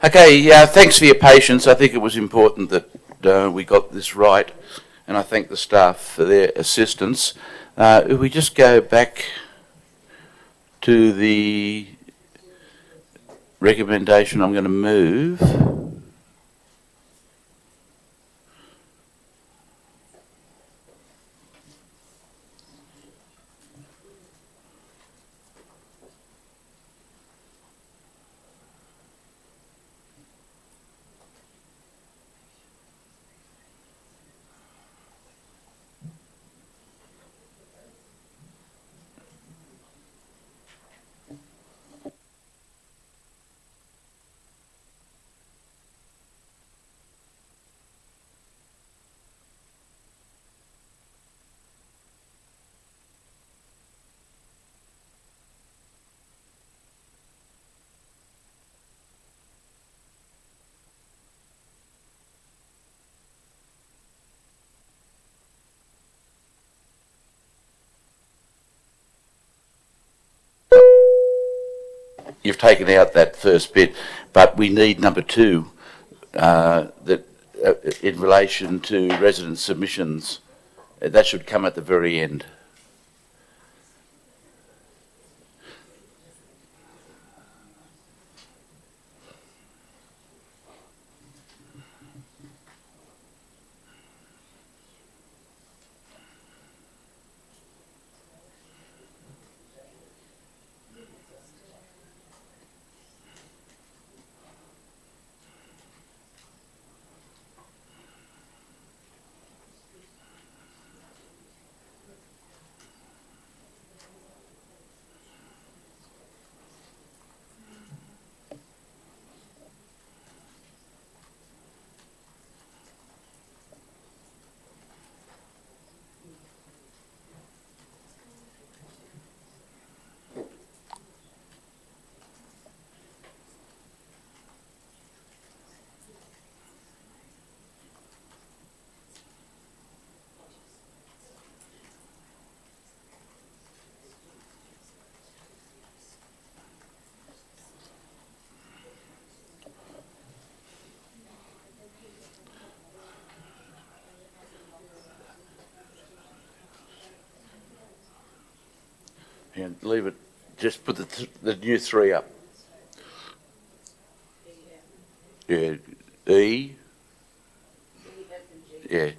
Okay, thanks for your patience. I think it was important that we got this right, and I thank the staff for their assistance. If we just go back to the recommendation, I'm going to move. You've taken out that first bit, but we need number two, that in relation to resident submissions. That should come at the very end. And leave it, just put the new three up. Yeah, E. Yeah.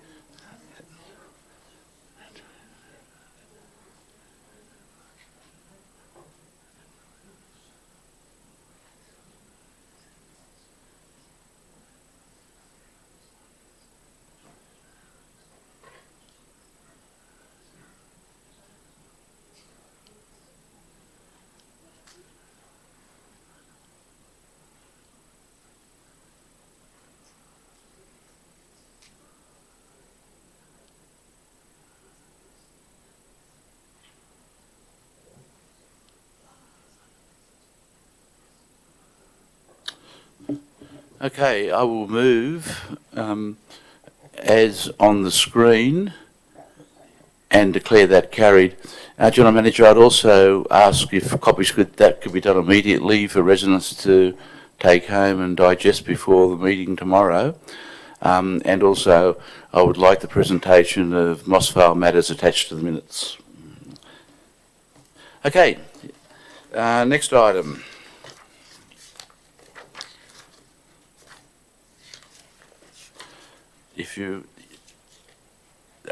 Okay, I will move as on the screen and declare that carried. General Manager, I'd also ask if copies could be done immediately for residents to take home and digest before the meeting tomorrow. And also, I would like the presentation of Mossvale matters attached to the minutes. Okay, next item.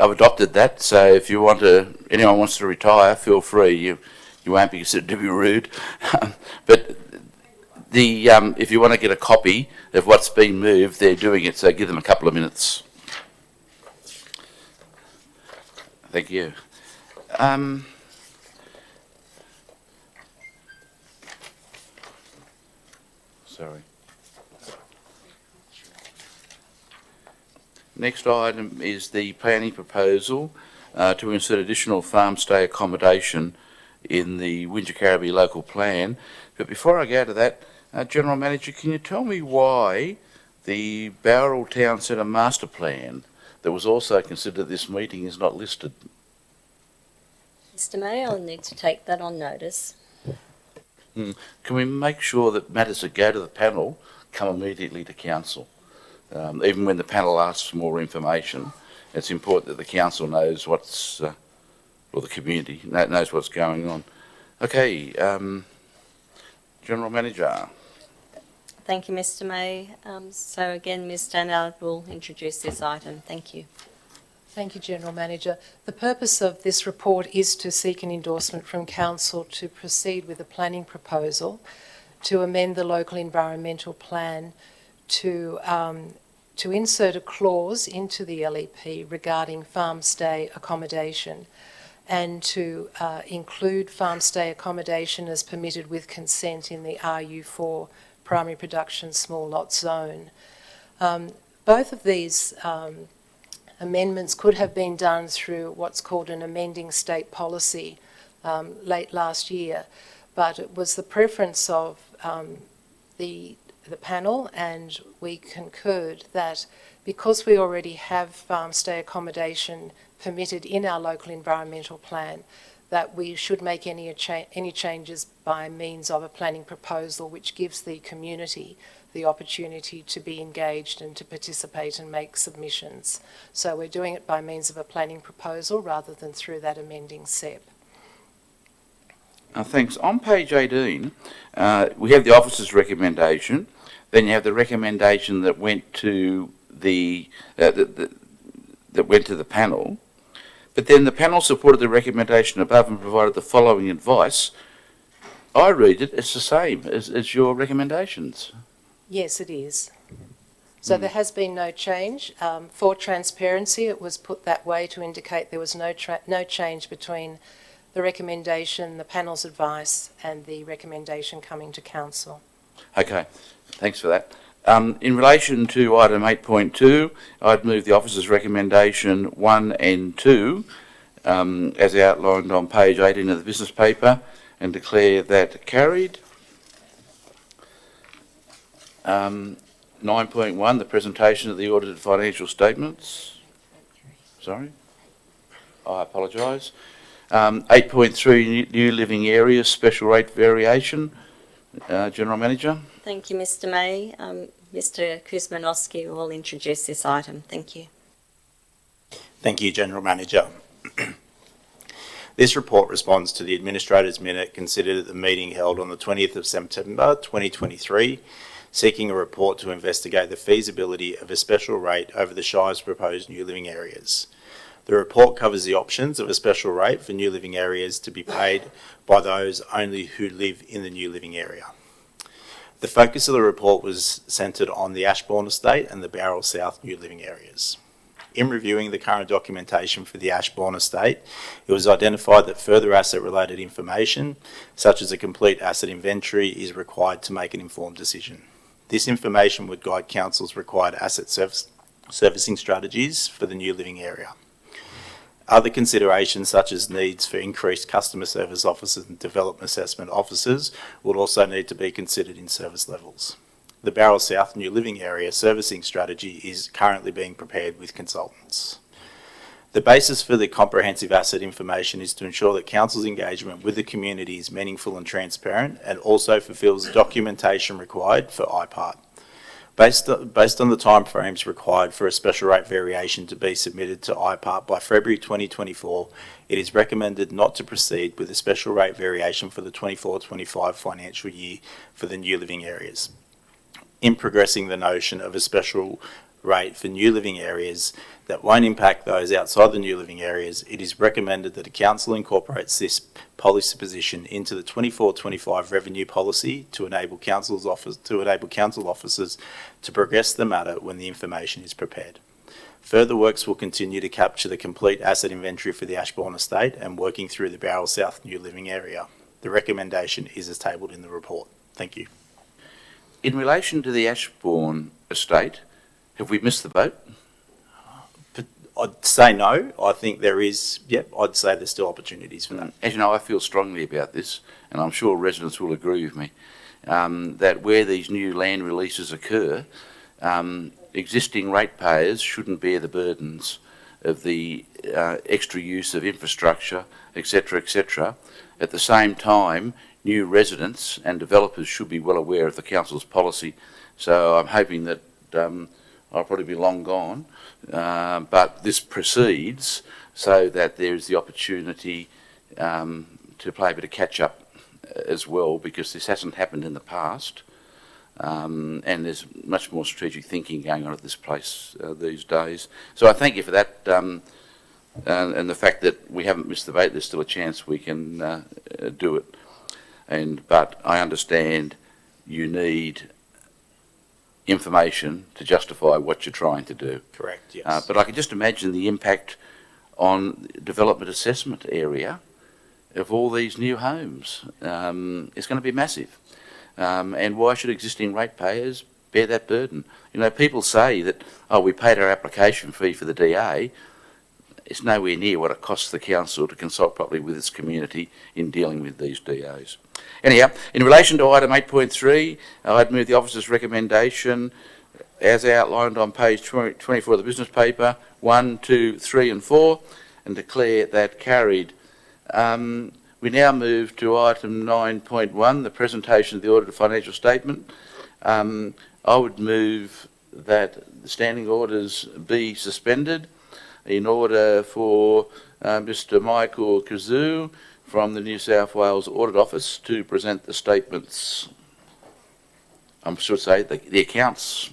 I've adopted that, so if you want to, anyone wants to retire, feel free. You won't be considered to be rude. But if you want to get a copy of what's been moved, they're doing it, so give them a couple of minutes. Thank you. Sorry. Next item is the planning proposal to insert additional farm stay accommodation in the Wingecarribee local plan. But before I go to that, General Manager, can you tell me why the Bowral Town Centre master plan that was also considered at this meeting is not listed? Mr Mayor, I'll need to take that on notice. Can we make sure that matters that go to the panel come immediately to council. Even when the panel asks for more information, it's important that the council knows what's, or the community knows what's going on. Okay, General Manager. Thank you, Mr. May. So again, Ms. Stannard will introduce this item. Thank you. Thank you, General Manager. The purpose of this report is to seek an endorsement from Council to proceed with a planning proposal to amend the local environmental plan to insert a clause into the LEP regarding farm stay accommodation and to include farm stay accommodation as permitted with consent in the RU4 primary production small lot zone. Both of these amendments could have been done through what's called an amending state policy late last year, but it was the preference of the panel, and we concurred that because we already have farm stay accommodation permitted in our local environmental plan, that we should make any changes by means of a planning proposal which gives the community the opportunity to be engaged and to participate and make submissions. So we're doing it by means of a planning proposal rather than through that amending SEP. Thanks. On page 18, we have the officer's recommendation. Then you have the recommendation that went to the panel. But then the panel supported the recommendation above and provided the following advice. I read it, it's the same as your recommendations. Yes, it is. So there has been no change. For transparency, it was put that way to indicate there was no change between the recommendation, the panel's advice, and the recommendation coming to council. Okay, thanks for that. In relation to item 8.2, I'd move the officer's recommendation 1 and 2 as outlined on page 18 of the business paper and declare that carried. 9.1, the presentation of the audited financial statements. Sorry, I apologise. 8.3, new living areas, special rate variation. General Manager. Thank you, Mr. May. Mr. Kuzmanowski will introduce this item. Thank you. Thank you, General Manager. This report responds to the Administrator's Minute considered at the meeting held on the 20th of September 2023, seeking a report to investigate the feasibility of a special rate over the Shire's proposed new living areas. The report covers the options of a special rate for new living areas to be paid by those only who live in the new living area. The focus of the report was centred on the Ashbourne Estate and the Bowral South new living areas. In reviewing the current documentation for the Ashbourne Estate, it was identified that further asset-related information, such as a complete asset inventory, is required to make an informed decision. This information would guide Council's required asset servicing strategies for the new living area. Other considerations, such as needs for increased customer service officers and development assessment officers, would also need to be considered in service levels. The Bowral South new living area servicing strategy is currently being prepared with consultants. The basis for the comprehensive asset information is to ensure that Council's engagement with the community is meaningful and transparent, and also fulfils the documentation required for IPART. Based on the timeframes required for a special rate variation to be submitted to IPART by February 2024, it is recommended not to proceed with a special rate variation for the 24-25 financial year for the new living areas. In progressing the notion of a special rate for new living areas that won't impact those outside the new living areas, it is recommended that the Council incorporates this policy position into the 24-25 revenue policy to enable council officers to progress the matter when the information is prepared. Further works will continue to capture the complete asset inventory for the Ashbourne Estate and working through the Bowral South new living area. The recommendation is as tabled in the report. Thank you. In relation to the Ashbourne Estate, have we missed the boat? I'd say no. I think there is, I'd say there's still opportunities for that. As you know, I feel strongly about this, and I'm sure residents will agree with me, that where these new land releases occur, existing ratepayers shouldn't bear the burdens of the extra use of infrastructure, etc., etc. At the same time, new residents and developers should be well aware of the council's policy. So I'm hoping that I'll probably be long gone, but this proceeds so that there is the opportunity to play a bit of catch up as well, because this hasn't happened in the past, and there's much more strategic thinking going on at this place these days. So I thank you for that, and the fact that we haven't missed the boat. There's still a chance we can do it, but I understand you need information to justify what you're trying to do. Correct, yes. But I can just imagine the impact on development assessment area of all these new homes. It's going to be massive. And why should existing ratepayers bear that burden? You know, people say that, oh, we paid our application fee for the DA. It's nowhere near what it costs the council to consult properly with its community in dealing with these DAs. Anyhow, in relation to item 8.3, I'd move the officer's recommendation as outlined on page 24 of the business paper, 1, 2, 3 and 4, and declare that carried. We now move to item 9.1, the presentation of the audited financial statement. I would move that the standing orders be suspended in order for Mr. Michael Kazoo from the New South Wales Audit Office to present the statements. I should say the accounts.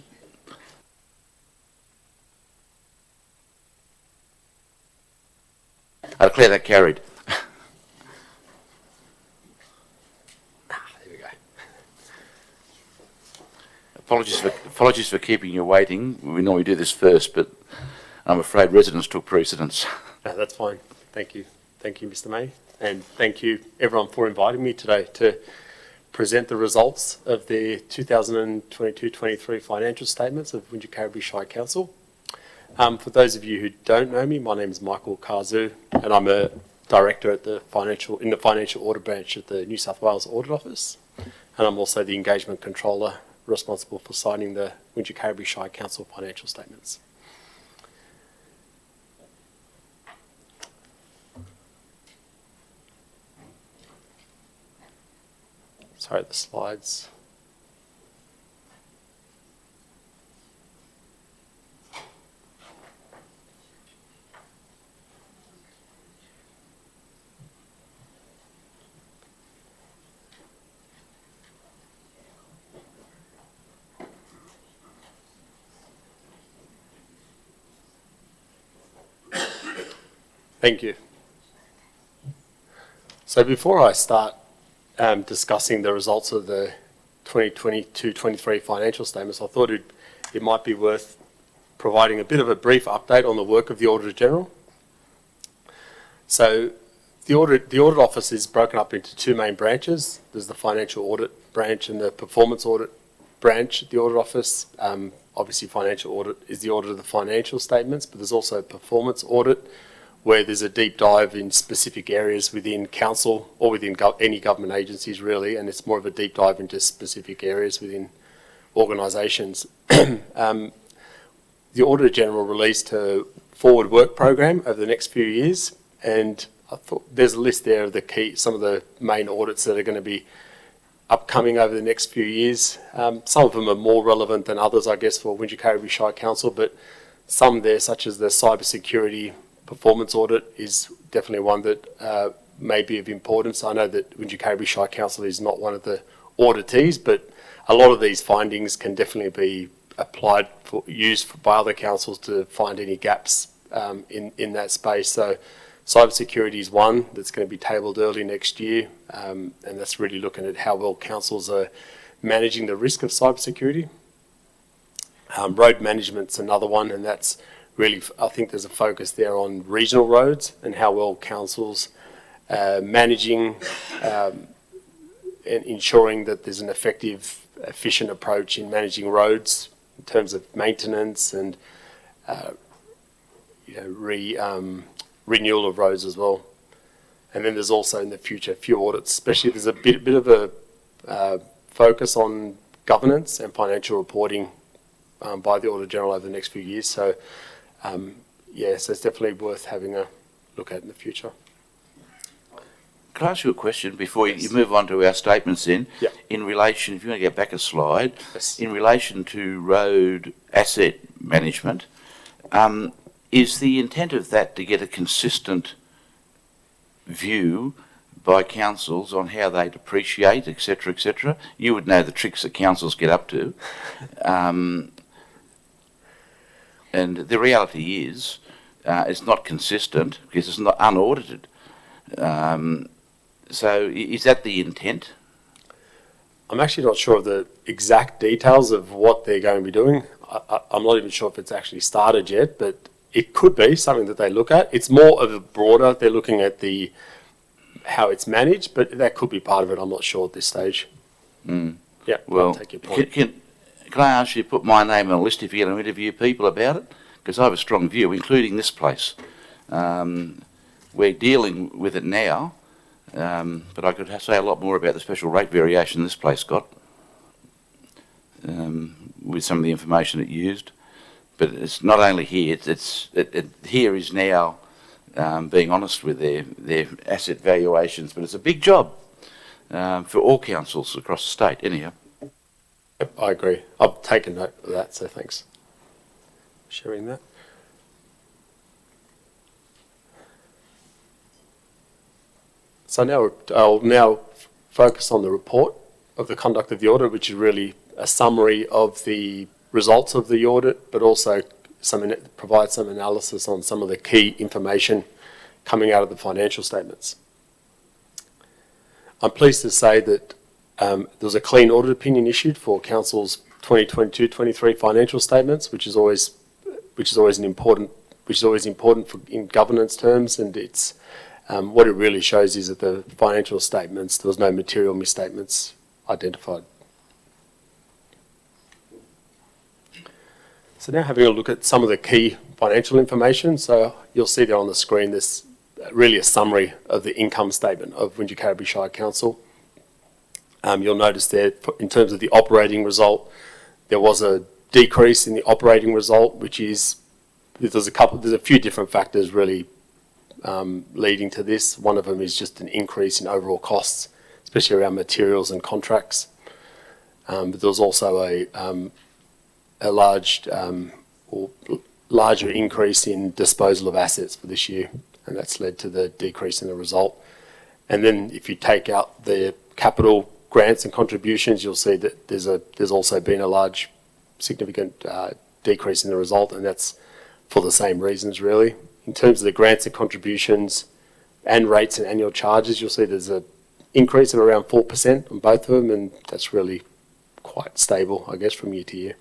I declare that carried. There we go. Apologies for keeping you waiting. We normally do this first, but I'm afraid residents took precedence. No, that's fine. Thank you. Thank you, Mr. May. And thank you, everyone, for inviting me today to present the results of the 2022-23 financial statements of Wingecarribee Shire Council. For those of you who don't know me, my name is Michael Kazoo, and I'm a director at the financial audit branch at the New South Wales Audit Office, and I'm also the engagement controller responsible for signing the Wingecarribee Shire Council financial statements. Sorry, the slides. Thank you. So before I start discussing the results of the 2022-23 financial statements, I thought it might be worth providing a bit of a brief update on the work of the Auditor General. So the audit office is broken up into two main branches. There's the financial audit branch and the performance audit branch at the audit office. Obviously, financial audit is the audit of the financial statements, but there's also a performance audit where there's a deep dive in specific areas within council or within any government agencies really, and it's more of a deep dive into specific areas within organisations. The Auditor General released her forward work program over the next few years, and I thought there's a list there of some of the main audits that are going to be upcoming over the next few years. Some of them are more relevant than others, I guess, for Wingecarribee Shire Council, but some there, such as the cybersecurity performance audit, is definitely one that may be of importance. I know that Wingecarribee Shire Council is not one of the auditees, but a lot of these findings can definitely be used by other councils to find any gaps in that space. So cybersecurity is one that's going to be tabled early next year, and that's really looking at how well councils are managing the risk of cybersecurity. Road management's another one, and that's really, I think there's a focus there on regional roads and how well councils managing and ensuring that there's an effective, efficient approach in managing roads in terms of maintenance and renewal of roads as well. And then there's also in the future a few audits, especially there's a bit of a focus on governance and financial reporting by the Auditor General over the next few years. So so it's definitely worth having a look at in the future. Can I ask you a question before you move on to our statements then? Yeah. In relation, if you want to get back a slide, Yes. in relation to road asset management, is the intent of that to get a consistent view by councils on how they depreciate, etc., etc.? You would know the tricks that councils get up to. And the reality is, it's not consistent because it's not unaudited. So is that the intent? I'm actually not sure of the exact details of what they're going to be doing. I'm not even sure if it's actually started yet, but it could be something that they look at. It's more of a broader, they're looking at how it's managed, but that could be part of it. I'm not sure at this stage. Yeah, Well, I'll take your point. can I ask you to put my name on a list if you're going to interview people about it? Because I have a strong view, including this place. We're dealing with it now, but I could say a lot more about the special rate variation this place got with some of the information it used. But it's not only here, here is now being honest with their asset valuations, but it's a big job for all councils across the state, anyhow. Yep, I agree. I've taken note of that, so thanks for sharing that. So now I'll focus on the report of the conduct of the audit, which is really a summary of the results of the audit, but also provide some analysis on some of the key information coming out of the financial statements. I'm pleased to say that there was a clean audit opinion issued for Council's 2022-23 financial statements, which is always important in governance terms, and it's what it really shows is that the financial statements, there was no material misstatements identified. So now having a look at some of the key financial information. So you'll see there on the screen, this really a summary of the income statement of Wingecarribee Shire Council. You'll notice there, in terms of the operating result, there was a decrease in the operating result, which is, there's a few different factors really leading to this. One of them is just an increase in overall costs, especially around materials and contracts. But there was also a larger increase in disposal of assets for this year, and that's led to the decrease in the result. And then if you take out the capital grants and contributions, you'll see that there's also been a large, significant decrease in the result, and that's for the same reasons really. In terms of the grants and contributions and rates and annual charges, you'll see there's an increase of around 4% on both of them, and that's really quite stable, I guess, from year to year.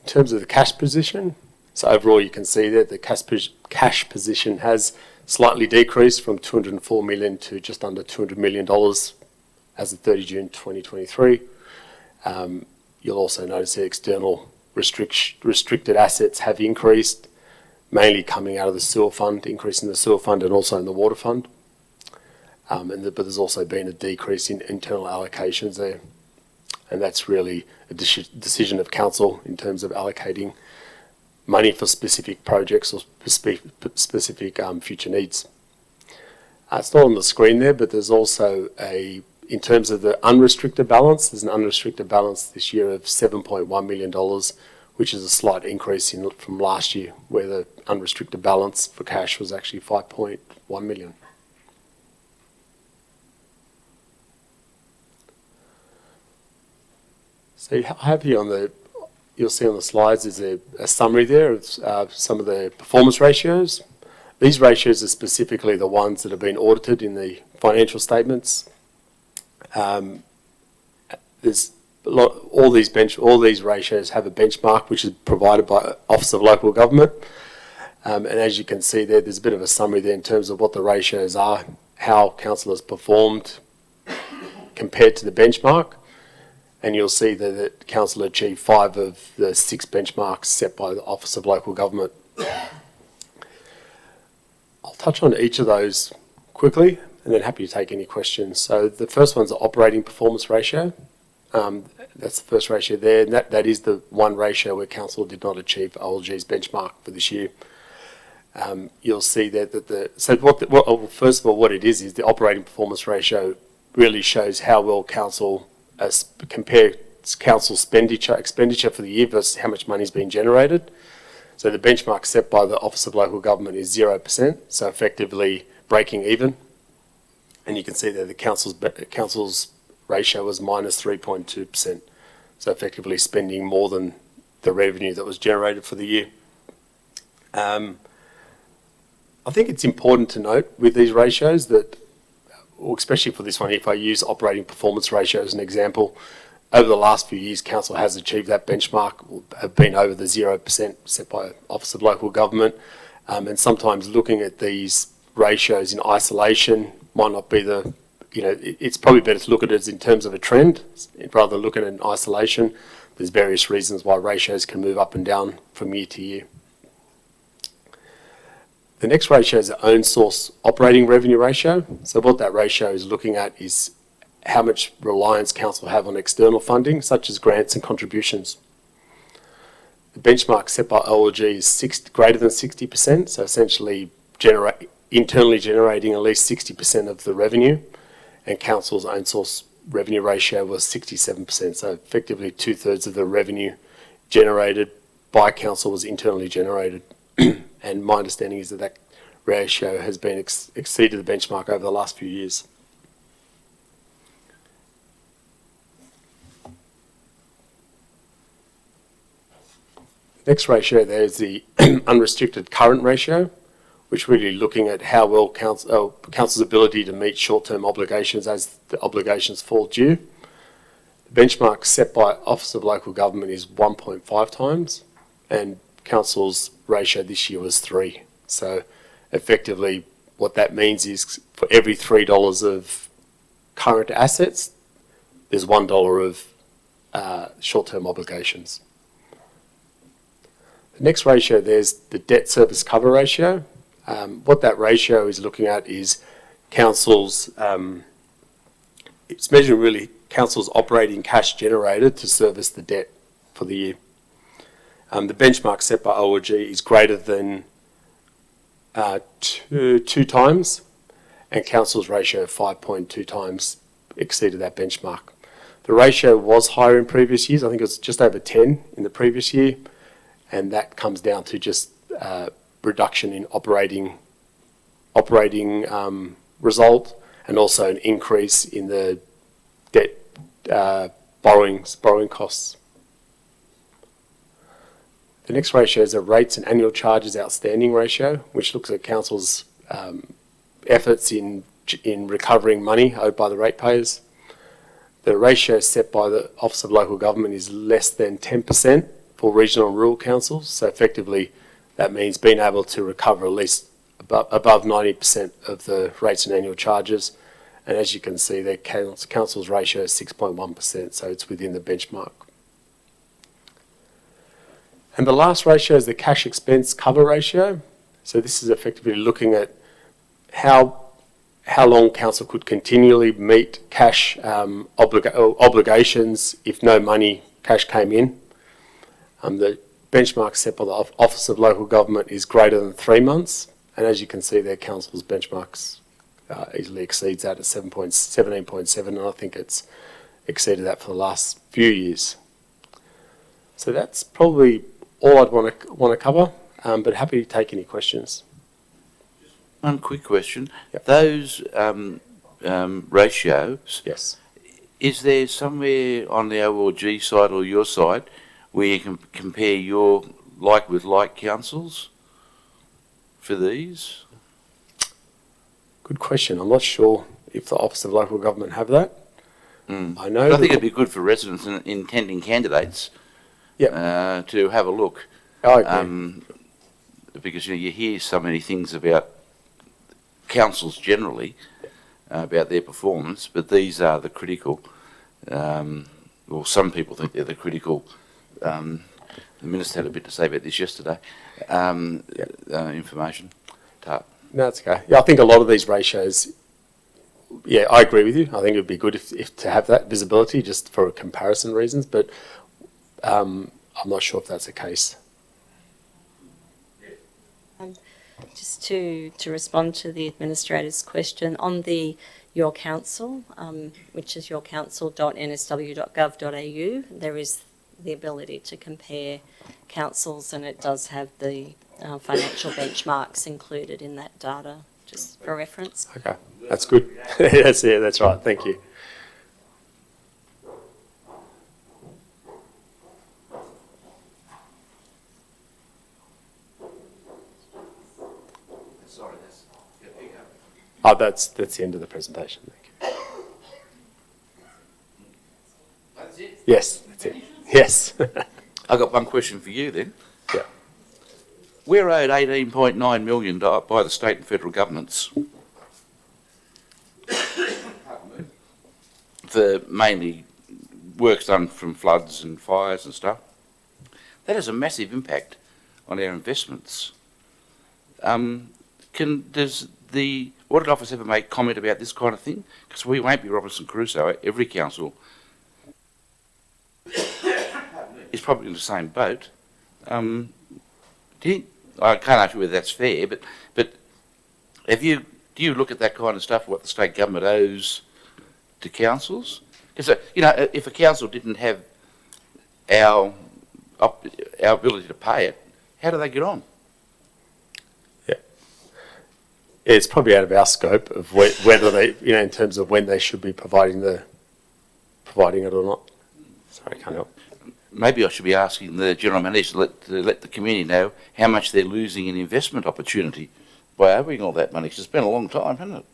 In terms of the cash position, so overall you can see that the cash position has slightly decreased from $204 million to just under $200 million as of 30 June 2023. You'll also notice the external restricted assets have increased, mainly coming out of the sewer fund, increase in the sewer fund and also in the water fund. But there's also been a decrease in internal allocations there. And that's really a decision of council in terms of allocating money for specific projects or specific future needs. It's not on the screen there, but there's also in terms of the unrestricted balance, there's an unrestricted balance this year of $7.1 million, which is a slight increase from last year, where the unrestricted balance for cash was actually $5.1 million. So you have here you'll see on the slides is a summary there of some of the performance ratios. These ratios are specifically the ones that have been audited in the financial statements. There's all these ratios have a benchmark which is provided by Office of Local Government. And as you can see there's a bit of a summary there in terms of what the ratios are, how council has performed compared to the benchmark. And you'll see that council achieved 5 of the 6 benchmarks set by the Office of Local Government. I'll touch on each of those quickly and then happy to take any questions. So the first one's the operating performance ratio. That's the first ratio there. And that is the one ratio where council did not achieve OLG's benchmark for this year. You'll see there that first of all, what it is the operating performance ratio really shows how well council compares council expenditure for the year versus how much money is being generated. So the benchmark set by the Office of Local Government is 0%, so effectively breaking even. And you can see there the council's ratio was minus 3.2%, so effectively spending more than the revenue that was generated for the year. I think it's important to note with these ratios that, especially for this one, if I use operating performance ratio as an example, over the last few years, council has achieved that benchmark, have been over the 0% set by Office of Local Government, and sometimes looking at these ratios in isolation might not be it's probably better to look at it in terms of a trend rather than look at it in isolation. There's various reasons why ratios can move up and down from year to year. The next ratio is the own source operating revenue ratio. So what that ratio is looking at is how much reliance council have on external funding, such as grants and contributions. The benchmark set by OLG is greater than 60%, so essentially internally generating at least 60% of the revenue, and council's own source revenue ratio was 67%, so effectively 2/3 of the revenue generated by council was internally generated. And my understanding is that ratio has been exceeded the benchmark over the last few years. Next ratio there is the unrestricted current ratio, which really looking at how well council's ability to meet short-term obligations as the obligations fall due. The benchmark set by Office of Local Government is 1.5 times, and council's ratio this year was 3. So effectively what that means is for every $3 of current assets, there's $1 of short-term obligations. The next ratio, there's the debt service cover ratio. What that ratio is looking at is council's, it's measuring really council's operating cash generated to service the debt for the year. The benchmark set by OLG is greater than 2 times, and council's ratio 5.2 times exceeded that benchmark. The ratio was higher in previous years. I think it was just over 10 in the previous year, and that comes down to just reduction in operating result, and also an increase in the debt borrowing costs. The next ratio is a rates and annual charges outstanding ratio, which looks at council's efforts in recovering money owed by the ratepayers. The ratio set by the Office of Local Government is less than 10% for regional and rural councils. So effectively, that means being able to recover at least above 90% of the rates and annual charges. And as you can see, the council's ratio is 6.1%, so it's within the benchmark. And the last ratio is the cash expense cover ratio. So this is effectively looking at how long council could continually meet cash obligations if no cash came in. The benchmark set by the Office of Local Government is greater than 3 months, and as you can see there, council's benchmarks easily exceeds that at 17.7, and I think it's exceeded that for the last few years. So that's probably all I'd want to cover, but happy to take any questions. One quick question. Yep. Those ratios, Yes. is there somewhere on the OLG side or your side where you can compare your like with like councils for these? Good question. I'm not sure if the Office of Local Government have that. I know. I think it'd be good for residents and intending candidates to have a look. I agree. Because you hear so many things about councils generally, about their performance, but these are the critical, or some people think they're the critical, the Minister had a bit to say about this yesterday, information. No, that's okay. Yeah, I think a lot of these ratios, Yeah, I agree with you. I think it would be good if to have that visibility just for comparison reasons, but I'm not sure if that's the case. Just to respond to the administrator's question, on the Your Council, which is yourcouncil.nsw.gov.au, there is the ability to compare councils, and it does have the financial benchmarks included in that data, just for reference. Okay, that's good. That's right. Thank you. Sorry, Oh, that's the end of the presentation. Thank you. that's it. Yes, that's it. Yes. I've got one question for you then. Yeah. We're owed $18.9 million by the state and federal governments for mainly works done from floods and fires and stuff. That has a massive impact on our investments. Does the Audit Office ever make comment about this kind of thing? Because we won't be Robinson Crusoe. Every council is probably in the same boat. I can't ask you whether that's fair, but do you look at that kind of stuff, what the state government owes to councils? Because if a council didn't have our ability to pay it, how do they get on? It's probably out of our scope of whether they, in terms of when they should be providing it or not. Sorry, I can't help. Maybe I should be asking the General Manager to let the community know how much they're losing in investment opportunity by owing all that money, 'cause it's been a long time, hasn't it?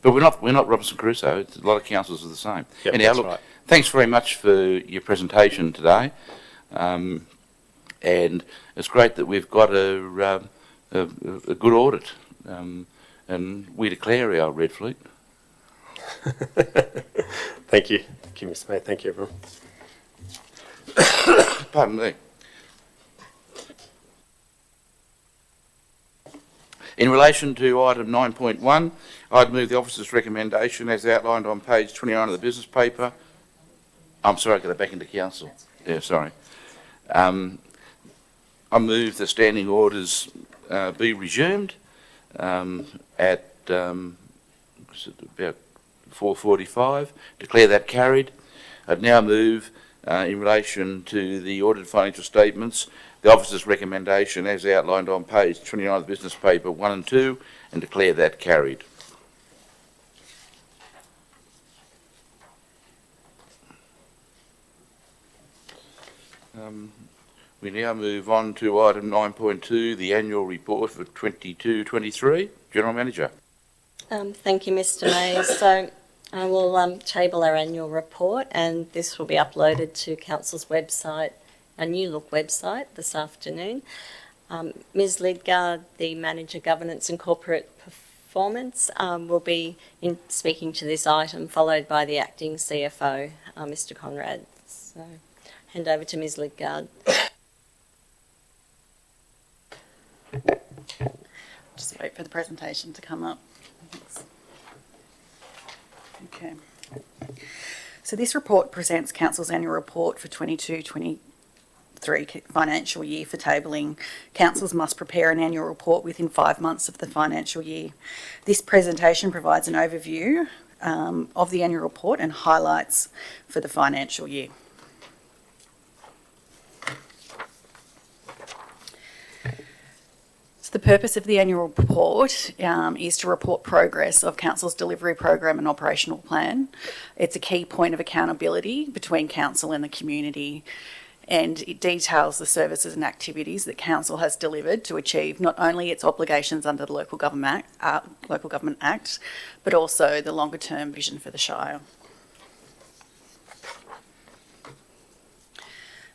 But we're not Robinson Crusoe. A lot of councils are the same. Yep, Anyhow, that's look, right. thanks very much for your presentation today, and it's great that we've got a good audit, and we declare our red fleet. Thank you. Thank you, Mr. Mayor. Thank you, everyone. Pardon me. In relation to item 9.1, I'd move the officer's recommendation as outlined on page 29 of the business paper. I'm sorry, I've got it back into council. Yeah, sorry. I move the standing orders be resumed at about 4:45. Declare that carried. I'd now move in relation to the audited financial statements, the officer's recommendation as outlined on page 29 of the business paper 1 and 2, and declare that carried. We now move on to item 9.2, the annual report for 22-23. General Manager. Thank you, Mr. Mayor. So I will table our annual report, and this will be uploaded to Council's website, our New Look website, this afternoon. Ms. Lidgard, the Manager Governance and Corporate Performance, will be speaking to this item, followed by the Acting CFO, Mr. Conrad. So hand over to Ms. Lidgard. Just wait for the presentation to come up. Okay. So this report presents Council's annual report for 22-23 financial year. For tabling, councils must prepare an annual report within 5 months of the financial year. This presentation provides an overview of the annual report and highlights for the financial year. The purpose of the annual report is to report progress of Council's delivery program and operational plan. It's a key point of accountability between Council and the community, and it details the services and activities that Council has delivered to achieve not only its obligations under the Local Government Act, but also the longer term vision for the Shire.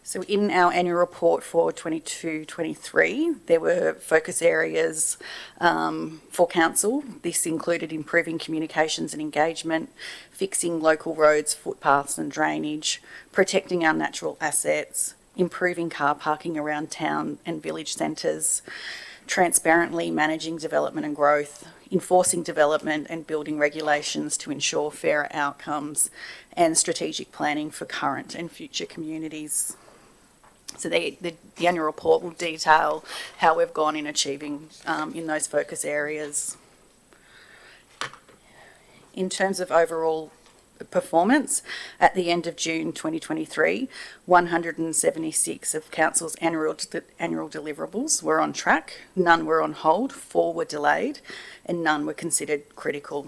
So in our annual report for 22-23, there were focus areas for Council. This included improving communications and engagement, fixing local roads, footpaths and drainage, protecting our natural assets, improving car parking around town and village centres, transparently managing development and growth, enforcing development and building regulations to ensure fairer outcomes, and strategic planning for current and future communities. So the annual report will detail how we've gone in achieving in those focus areas. In terms of overall performance, at the end of June 2023, 176 of Council's annual deliverables were on track, none were on hold, 4 were delayed, and none were considered critical.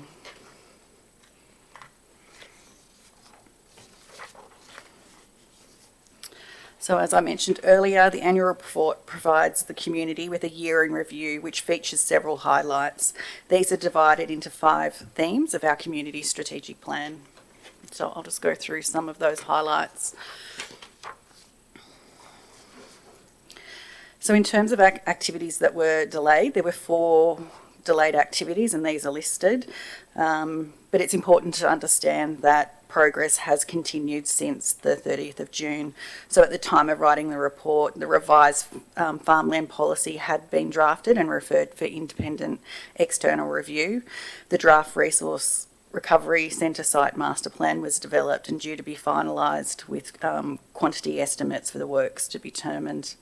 So as I mentioned earlier, the annual report provides the community with a year in review which features several highlights. These are divided into 5 themes of our community strategic plan. So I'll just go through some of those highlights. So in terms of activities that were delayed, there were 4 delayed activities, and these are listed. But it's important to understand that progress has continued since the 30th of June. So at the time of writing the report, the revised farmland policy had been drafted and referred for independent external review. The draft resource recovery centre site master plan was developed and due to be finalised with quantity estimates for the works to be determined.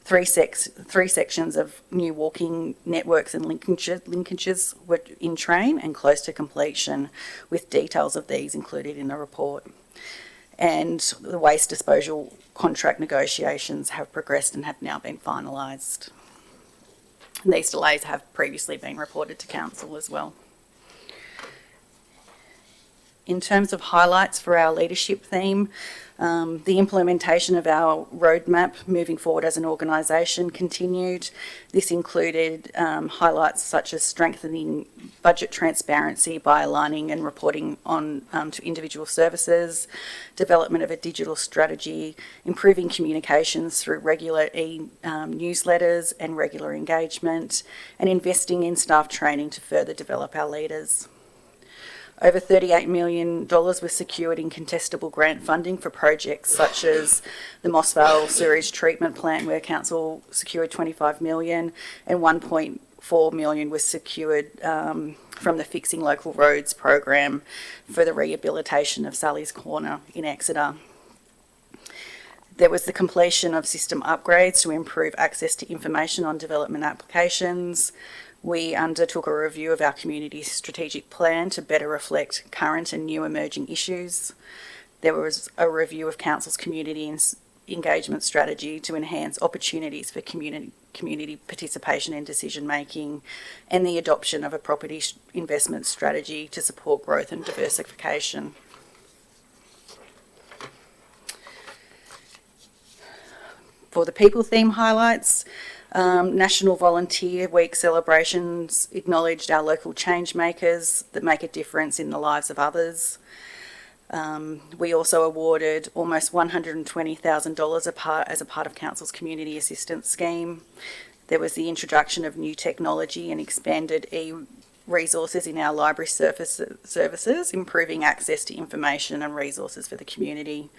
3 sections of new walking networks and linkages were in train and close to completion, with details of these included in the report. And the waste disposal contract negotiations have progressed and have now been finalised. These delays have previously been reported to Council as well. In terms of highlights for our leadership theme, the implementation of our roadmap moving forward as an organisation continued. This included highlights such as strengthening budget transparency by aligning and reporting on to individual services, development of a digital strategy, improving communications through regular newsletters and regular engagement, and investing in staff training to further develop our leaders. Over $38 million was secured in contestable grant funding for projects such as the Moss Vale Sewage Treatment Plant, where Council secured $25 million, and $1.4 million was secured from the Fixing Local Roads program for the rehabilitation of Sally's Corner in Exeter. There was the completion of system upgrades to improve access to information on development applications. We undertook a review of our community strategic plan to better reflect current and new emerging issues. There was a review of Council's community engagement strategy to enhance opportunities for community participation in decision making, and the adoption of a property investment strategy to support growth and diversification. For the people theme highlights, National Volunteer Week celebrations acknowledged our local change makers that make a difference in the lives of others. We also awarded almost $120,000 as a part of Council's community assistance scheme. There was the introduction of new technology and expanded resources in our library services, improving access to information and resources for the community.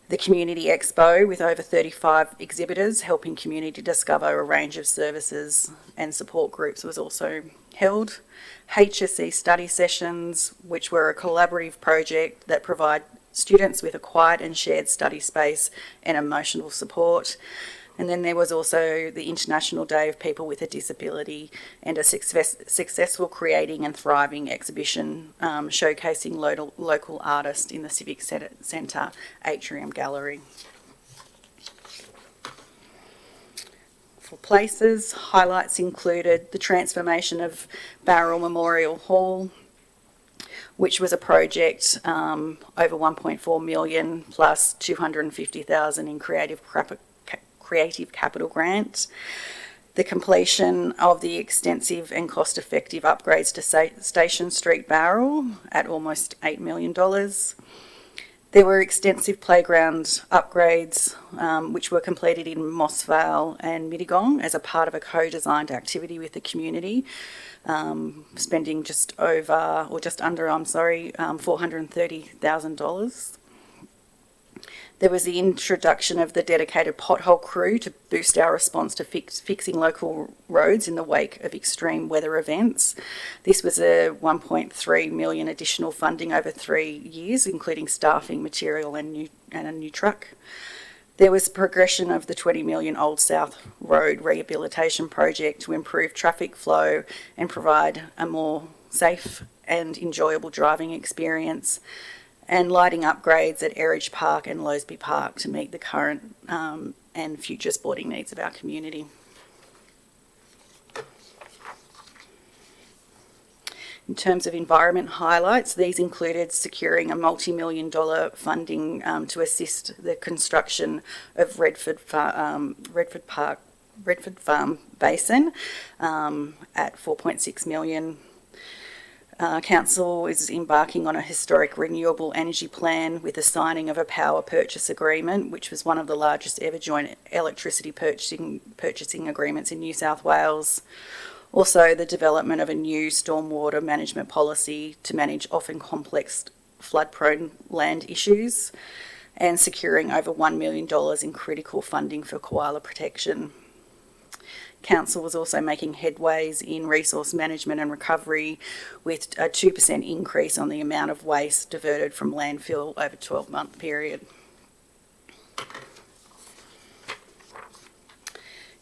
The Community Expo, with over 35 exhibitors helping community discover a range of services and support groups, was also held. HSC study sessions, which were a collaborative project that provide students with a quiet and shared study space and emotional support. And then there was also the International Day of People with a Disability and a successful Creating and Thriving exhibition showcasing local artists in the Civic Centre Atrium Gallery. For places, highlights included the transformation of Barrel Memorial Hall, which was a project over $1.4 million plus $250,000 in Creative Capital Grant, the completion of the extensive and cost-effective upgrades to Station Street Barrel at almost $8 million. There were extensive playground upgrades which were completed in Moss Vale and Mittagong as a part of a co-designed activity with the community, spending just under $430,000. There was the introduction of the dedicated pothole crew to boost our response to fixing local roads in the wake of extreme weather events. This was a 1.3 million additional funding over 3 years, including staffing, material and a new truck. There was progression of the 20 million Old South Road rehabilitation project to improve traffic flow and provide a more safe and enjoyable driving experience, and lighting upgrades at Erridge Park and Lowsby Park to meet the current and future sporting needs of our community. In terms of environment highlights, these included securing a multi-million dollar funding to assist the construction of Redford Farm Basin at 4.6 million. Council is embarking on a historic renewable energy plan with the signing of a power purchase agreement, which was one of the largest ever joint electricity purchasing agreements in New South Wales. Also, the development of a new stormwater management policy to manage often complex flood-prone land issues, and securing over $1 million in critical funding for koala protection. Council was also making headways in resource management and recovery with a 2% increase on the amount of waste diverted from landfill over a 12-month period.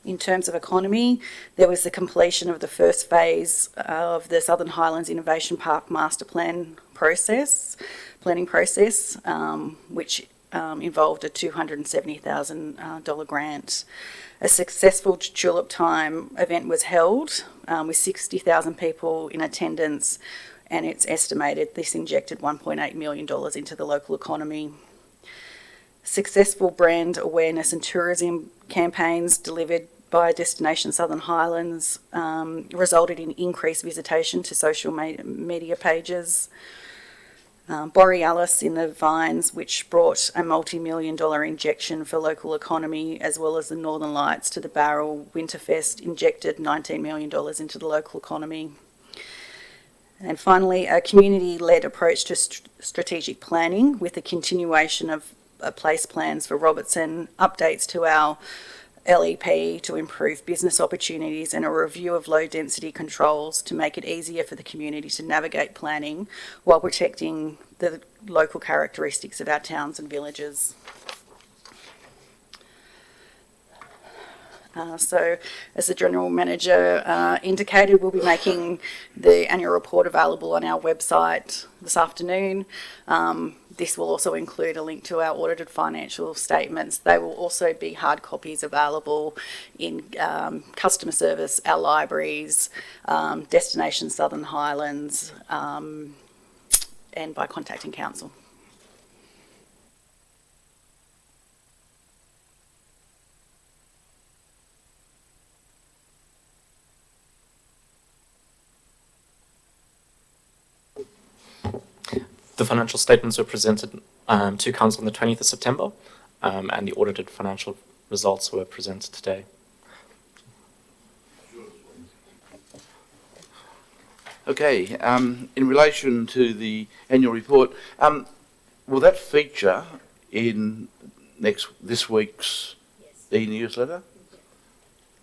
In terms of economy, there was the completion of the first phase of the Southern Highlands Innovation Park Master Planning process, which involved a $270,000 grant. A successful Tulip Time event was held with 60,000 people in attendance, and it's estimated this injected $1.8 million into the local economy. Successful brand awareness and tourism campaigns delivered by Destination Southern Highlands resulted in increased visitation to social media pages. Borealis in the Vines, which brought a multi-million dollar injection for local economy, as well as the Northern Lights to the Barrel Winterfest, injected $19 million into the local economy. And finally, a community-led approach to strategic planning with the continuation of place plans for Robertson, updates to our LEP to improve business opportunities, and a review of low density controls to make it easier for the community to navigate planning while protecting the local characteristics of our towns and villages. So, as the General Manager indicated, we'll be making the annual report available on our website this afternoon. This will also include a link to our audited financial statements. They will also be hard copies available in customer service, our libraries, Destination Southern Highlands, and by contacting Council. The financial statements were presented to Council on the 20th of September, and the audited financial results were presented today. Okay, in relation to the annual report, will that feature in this week's e-newsletter?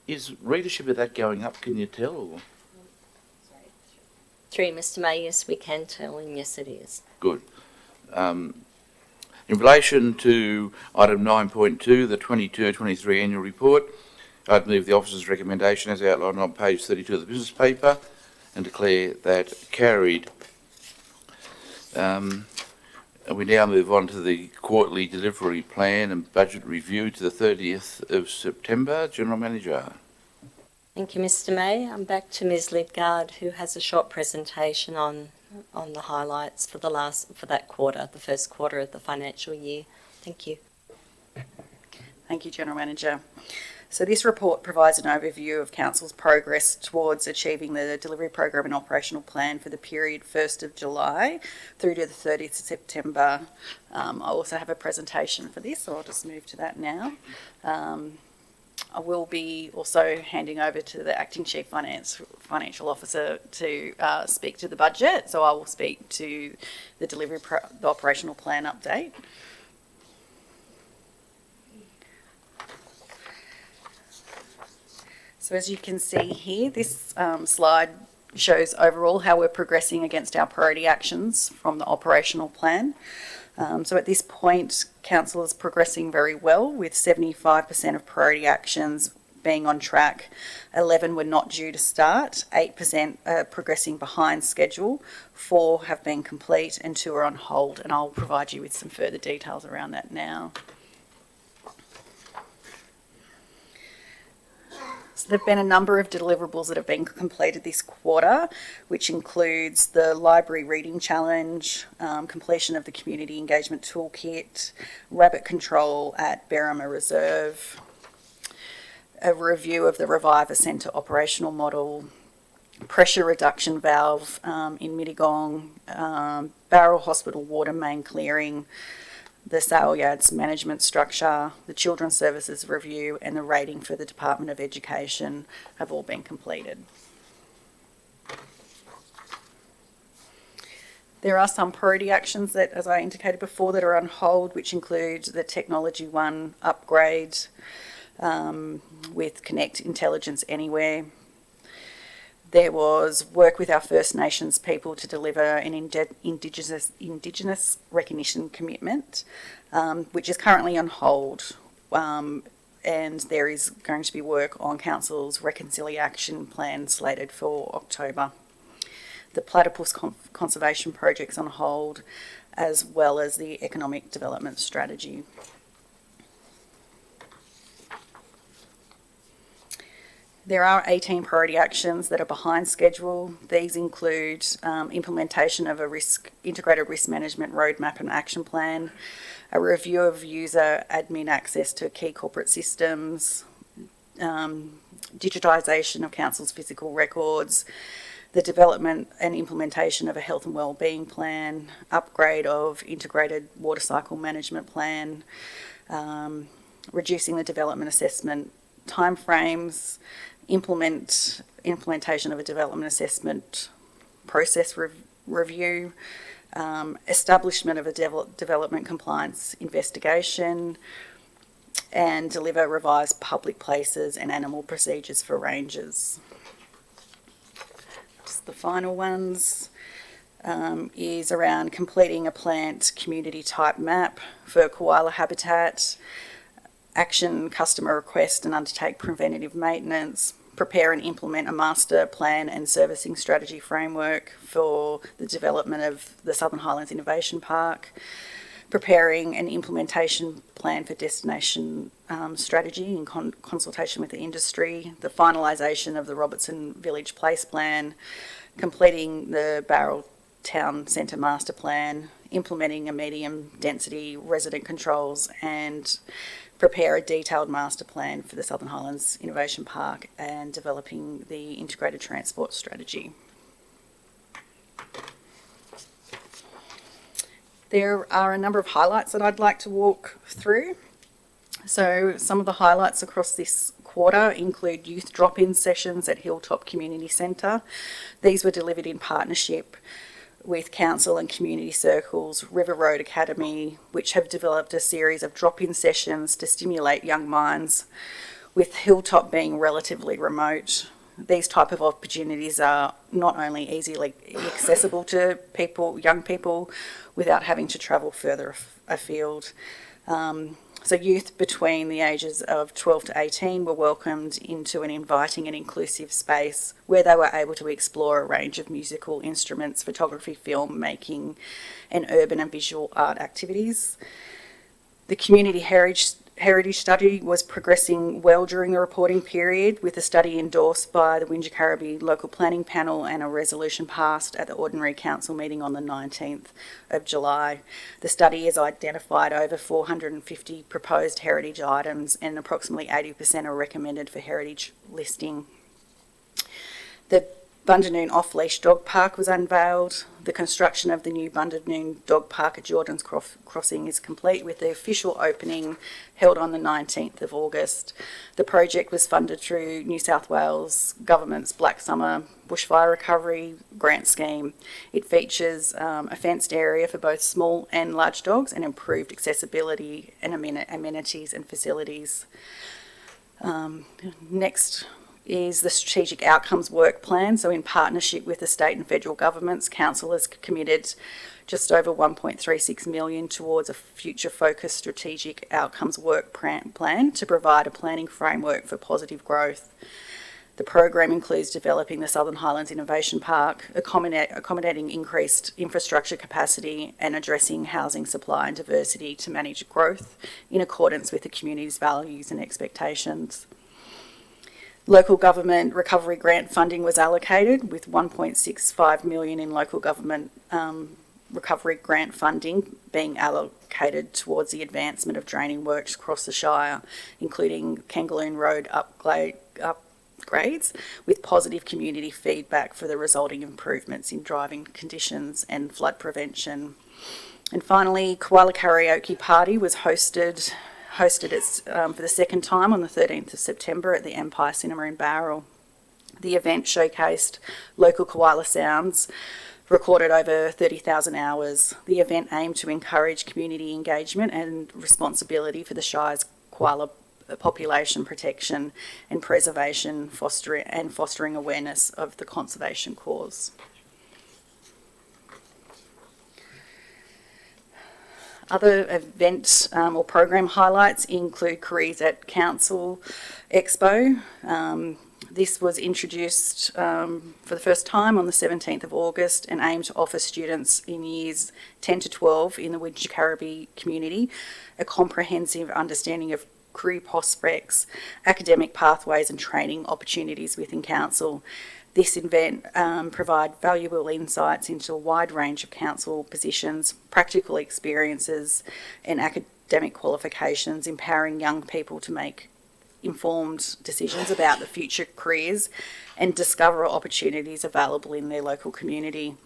Is readership of that going up, can you tell? Or? Through Mr. Mayor, yes, we can tell, and yes, it is. Good. In relation to item 9.2, the 22-23 annual report, I'd move the officer's recommendation as outlined on page 32 of the business paper and declare that carried. We now move on to the quarterly delivery plan and budget review to the 30th of September. General Manager. Thank you, Mr. May. I'm back to Ms. Lidgard, who has a short presentation on the highlights for that quarter, the first quarter of the financial year. Thank you. Thank you, General Manager. So this report provides an overview of Council's progress towards achieving the delivery program and operational plan for the period 1st of July through to the 30th of September. I also have a presentation for this, so I'll just move to that now. I will be also handing over to the Acting Chief Financial Officer to speak to the budget, so I will speak to the the operational plan update. So as you can see here, this slide shows overall how we're progressing against our priority actions from the operational plan. So at this point, council is progressing very well, with 75% of priority actions being on track. 11 were not due to start, 8% are progressing behind schedule, 4 have been complete and 2 are on hold, and I'll provide you with some further details around that now. So there have been a number of deliverables that have been completed this quarter, which includes the Library Reading Challenge, completion of the Community Engagement Toolkit, rabbit control at Berrima Reserve, a review of the Reviver Centre operational model, pressure reduction valve in Mittagong, Barrel Hospital water main clearing, the sale yards management structure, the Children's Services review, and the rating for the Department of Education have all been completed. There are some priority actions that, as I indicated before, that are on hold, which include the Technology One upgrade with Connect Intelligence Anywhere. There was work with our First Nations people to deliver an Indigenous recognition commitment, which is currently on hold. And there is going to be work on Council's reconciliation plan slated for October. The Platypus Conservation Project's on hold, as well as the Economic Development Strategy. There are 18 priority actions that are behind schedule. These include implementation of a integrated risk management roadmap and action plan, a review of user admin access to key corporate systems, digitisation of council's physical records, the development and implementation of a health and wellbeing plan, upgrade of integrated water cycle management plan, reducing the development assessment timeframes, implementation of a development assessment process review, establishment of a development compliance investigation, and deliver revised public places and animal procedures for rangers. Just the final ones is around completing a plant community type map for koala habitat, action customer request and undertake preventative maintenance, prepare and implement a master plan and servicing strategy framework for the development of the Southern Highlands Innovation Park, preparing an implementation plan for destination strategy in consultation with the industry, the finalisation of the Robertson Village Place Plan, completing the Barrel Town Centre Master Plan, implementing a medium density resident controls, and prepare a detailed master plan for the Southern Highlands Innovation Park, and developing the integrated transport strategy. There are a number of highlights that I'd like to walk through. So some of the highlights across this quarter include youth drop-in sessions at Hilltop Community Centre. These were delivered in partnership with council and community circles, River Road Academy, which have developed a series of drop-in sessions to stimulate young minds, with Hilltop being relatively remote. These type of opportunities are not only easily accessible to people, young people, without having to travel further afield. So youth between the ages of 12 to 18 were welcomed into an inviting and inclusive space where they were able to explore a range of musical instruments, photography, film making, and urban and visual art activities. The community heritage study was progressing well during the reporting period, with a study endorsed by the Wingecarribee Local Planning Panel and a resolution passed at the Ordinary Council meeting on the 19th of July. The study has identified over 450 proposed heritage items, and approximately 80% are recommended for heritage listing. The Bundanoon Off-Leash Dog Park was unveiled. The construction of the new Bundanoon Dog Park at Jordan's Crossing is complete, with the official opening held on the 19th of August. The project was funded through New South Wales Government's Black Summer Bushfire Recovery Grant Scheme. It features a fenced area for both small and large dogs, and improved accessibility and amenities and facilities. Next is the Strategic Outcomes Work Plan. So in partnership with the state and federal governments, Council has committed just over 1.36 million towards a future focused strategic outcomes work plan to provide a planning framework for positive growth. The program includes developing the Southern Highlands Innovation Park, accommodating increased infrastructure capacity and addressing housing supply and diversity to manage growth in accordance with the community's values and expectations. Local government recovery grant funding was allocated with 1.65 million in local government recovery grant funding being allocated towards the advancement of draining works across the Shire, including Kangaloo Road upgrades, with positive community feedback for the resulting improvements in driving conditions and flood prevention. And finally, Koala Karaoke Party was hosted for the second time on the 13th of September at the Empire Cinema in Bowral. The event showcased local koala sounds, recorded over 30,000 hours. The event aimed to encourage community engagement and responsibility for the Shire's koala population protection and preservation, fostering awareness of the conservation cause. Other event or program highlights include Careers at Council Expo. This was introduced for the first time on the 17th of August and aimed to offer students in years 10 to 12 in the Wingecarribee community a comprehensive understanding of career prospects, academic pathways and training opportunities within council. This event provided valuable insights into a wide range of council positions, practical experiences and academic qualifications, empowering young people to make informed decisions about the future careers and discover opportunities available in their local community.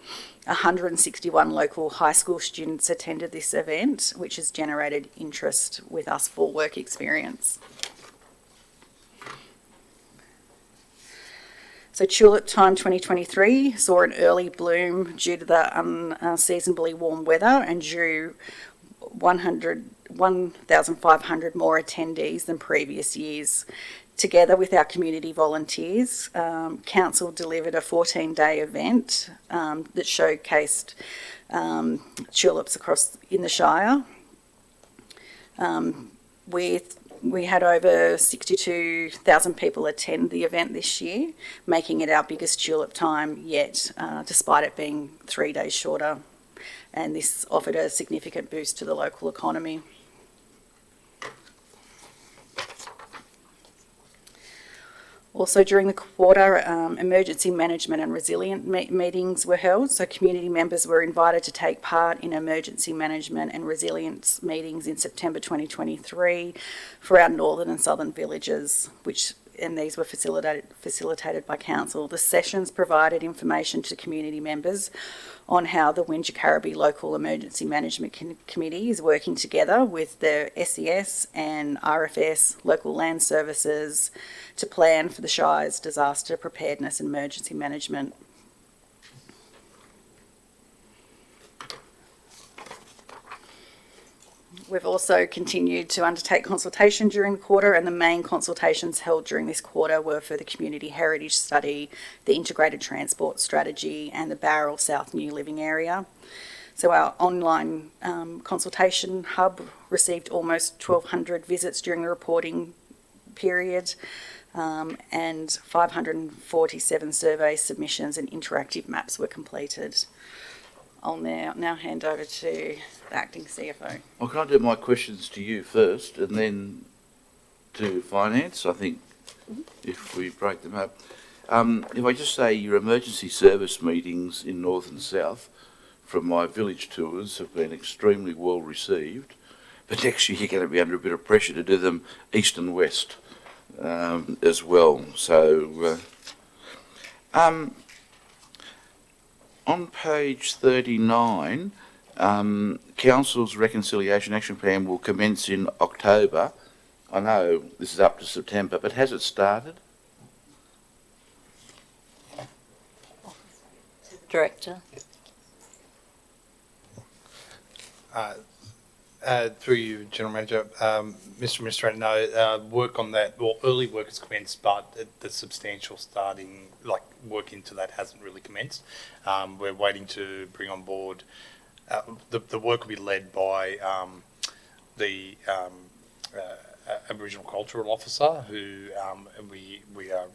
161 local high school students attended this event, which has generated interest with us for work experience. So Tulip Time 2023 saw an early bloom due to the unseasonably warm weather and drew 1,500 more attendees than previous years. Together with our community volunteers, Council delivered a 14-day event that showcased tulips in the Shire. We had over 62,000 people attend the event this year, making it our biggest tulip time yet, despite it being 3 days shorter. And this offered a significant boost to the local economy. Also during the quarter, emergency management and resilient meetings were held, so community members were invited to take part in emergency management and resilience meetings in September 2023 for our northern and southern villages, and these were facilitated by council. The sessions provided information to community members on how the Wingecarribee Local Emergency Management Committee is working together with the SES and RFS, local land services, to plan for the Shire's disaster preparedness and emergency management. We've also continued to undertake consultation during the quarter, and the main consultations held during this quarter were for the Community Heritage Study, the Integrated Transport Strategy and the Bowral South New Living Area. So our online consultation hub received almost 1,200 visits during the reporting period, and 547 survey submissions and interactive maps were completed. I'll now hand over to the Acting CFO. Well, can I do my questions to you first and then to Finance? I think if we break them up. If I just say your emergency service meetings in North and South from my village tours have been extremely well received, but next year you're going to be under a bit of pressure to do them East and West as well. So on page 39, Council's Reconciliation Action Plan will commence in October. I know this is up to September, but has it started? Director. Through you, General Manager, Mr. Administrator, no, work on that, well, early work has commenced, but the substantial starting, like, work into that hasn't really commenced. We're waiting to bring on board, the work will be led by the Aboriginal Cultural Officer, who we are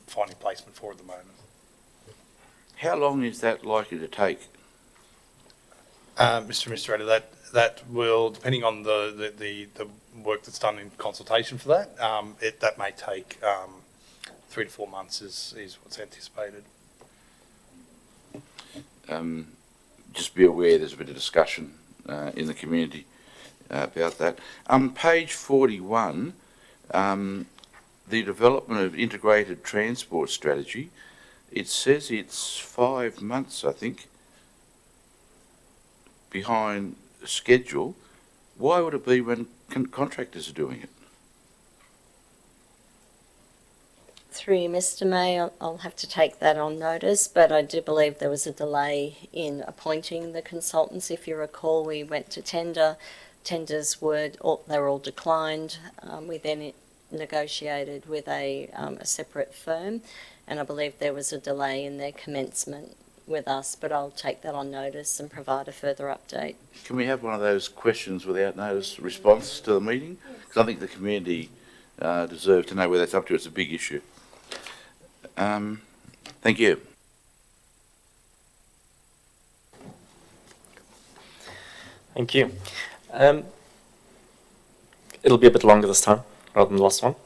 finding placement for at the moment. How long is that likely to take? Mr. Administrator, that will, depending on the work that's done in consultation for that, that may take 3 to 4 months is what's anticipated. Just be aware there's a bit of discussion in the community about that. Page 41, the development of integrated transport strategy, it says it's 5 months, I think, behind schedule. Why would it be when contractors are doing it? Through you, Mr. May, I'll have to take that on notice, but I do believe there was a delay in appointing the consultants. If you recall, we went to tender. Tenders they were all declined. We then negotiated with a separate firm, and I believe there was a delay in their commencement with us, but I'll take that on notice and provide a further update. Can we have one of those questions without notice response to the meeting? Because I think the community deserve to know where that's up to. It's a big issue. Thank you. Thank you. It'll be a bit longer this time rather than the last one.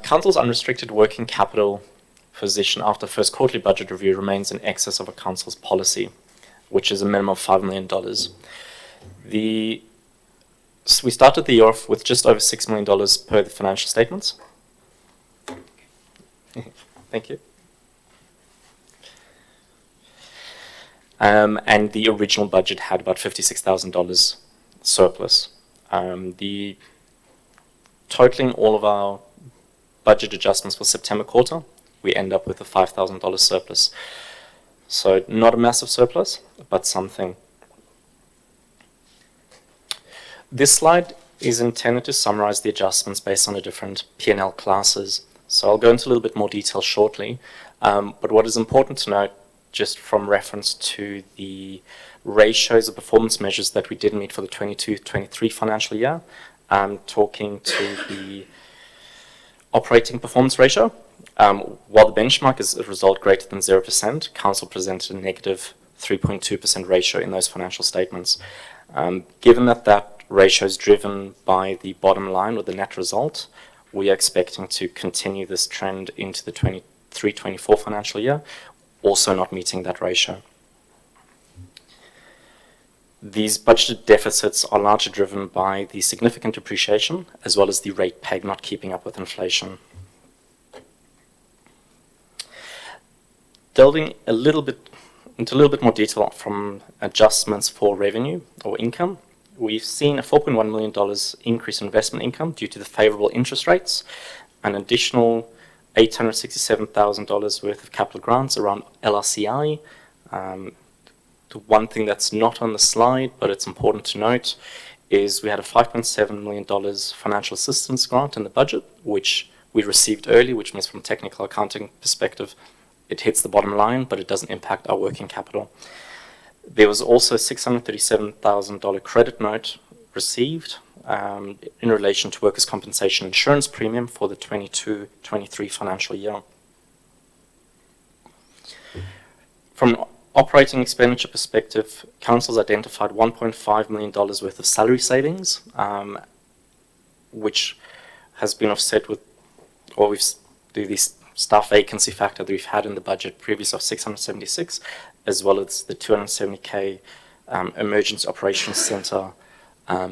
Council's unrestricted working capital position after first quarterly budget review remains in excess of a council's policy, which is a minimum of $5 million. So we started the year off with just over $6 million per the financial statements. Thank you. And the original budget had about $56,000 surplus. The totaling all of our budget adjustments for September quarter, we end up with a $5,000 surplus. So not a massive surplus, but something. This slide is intended to summarize the adjustments based on the different P&L classes. So I'll go into a little bit more detail shortly. But what is important to note, just from reference to the ratios of performance measures that we did meet for the 22-23 financial year, I'm talking to the operating performance ratio. While the benchmark is a result greater than 0%, Council presented a negative 3.2% ratio in those financial statements. Given that that ratio is driven by the bottom line or the net result, we are expecting to continue this trend into the 23-24 financial year, also not meeting that ratio. These budgeted deficits are largely driven by the significant depreciation as well as the rate peg not keeping up with inflation. Delving into a little bit more detail from adjustments for revenue or income, we've seen a $4.1 million increase in investment income due to the favorable interest rates, an additional $867,000 worth of capital grants around LRCI. The one thing that's not on the slide, but it's important to note, is we had a $5.7 million financial assistance grant in the budget, which we received early, which means from a technical accounting perspective, it hits the bottom line, but it doesn't impact our working capital. There was also a $637,000 credit note received in relation to workers' compensation insurance premium for the 22-23 financial year. From an operating expenditure perspective, Council's identified $1.5 million worth of salary savings, which has been offset with, or we've do this staff vacancy factor that we've had in the budget previous of 676, as well as the 270K Emergency Operations Centre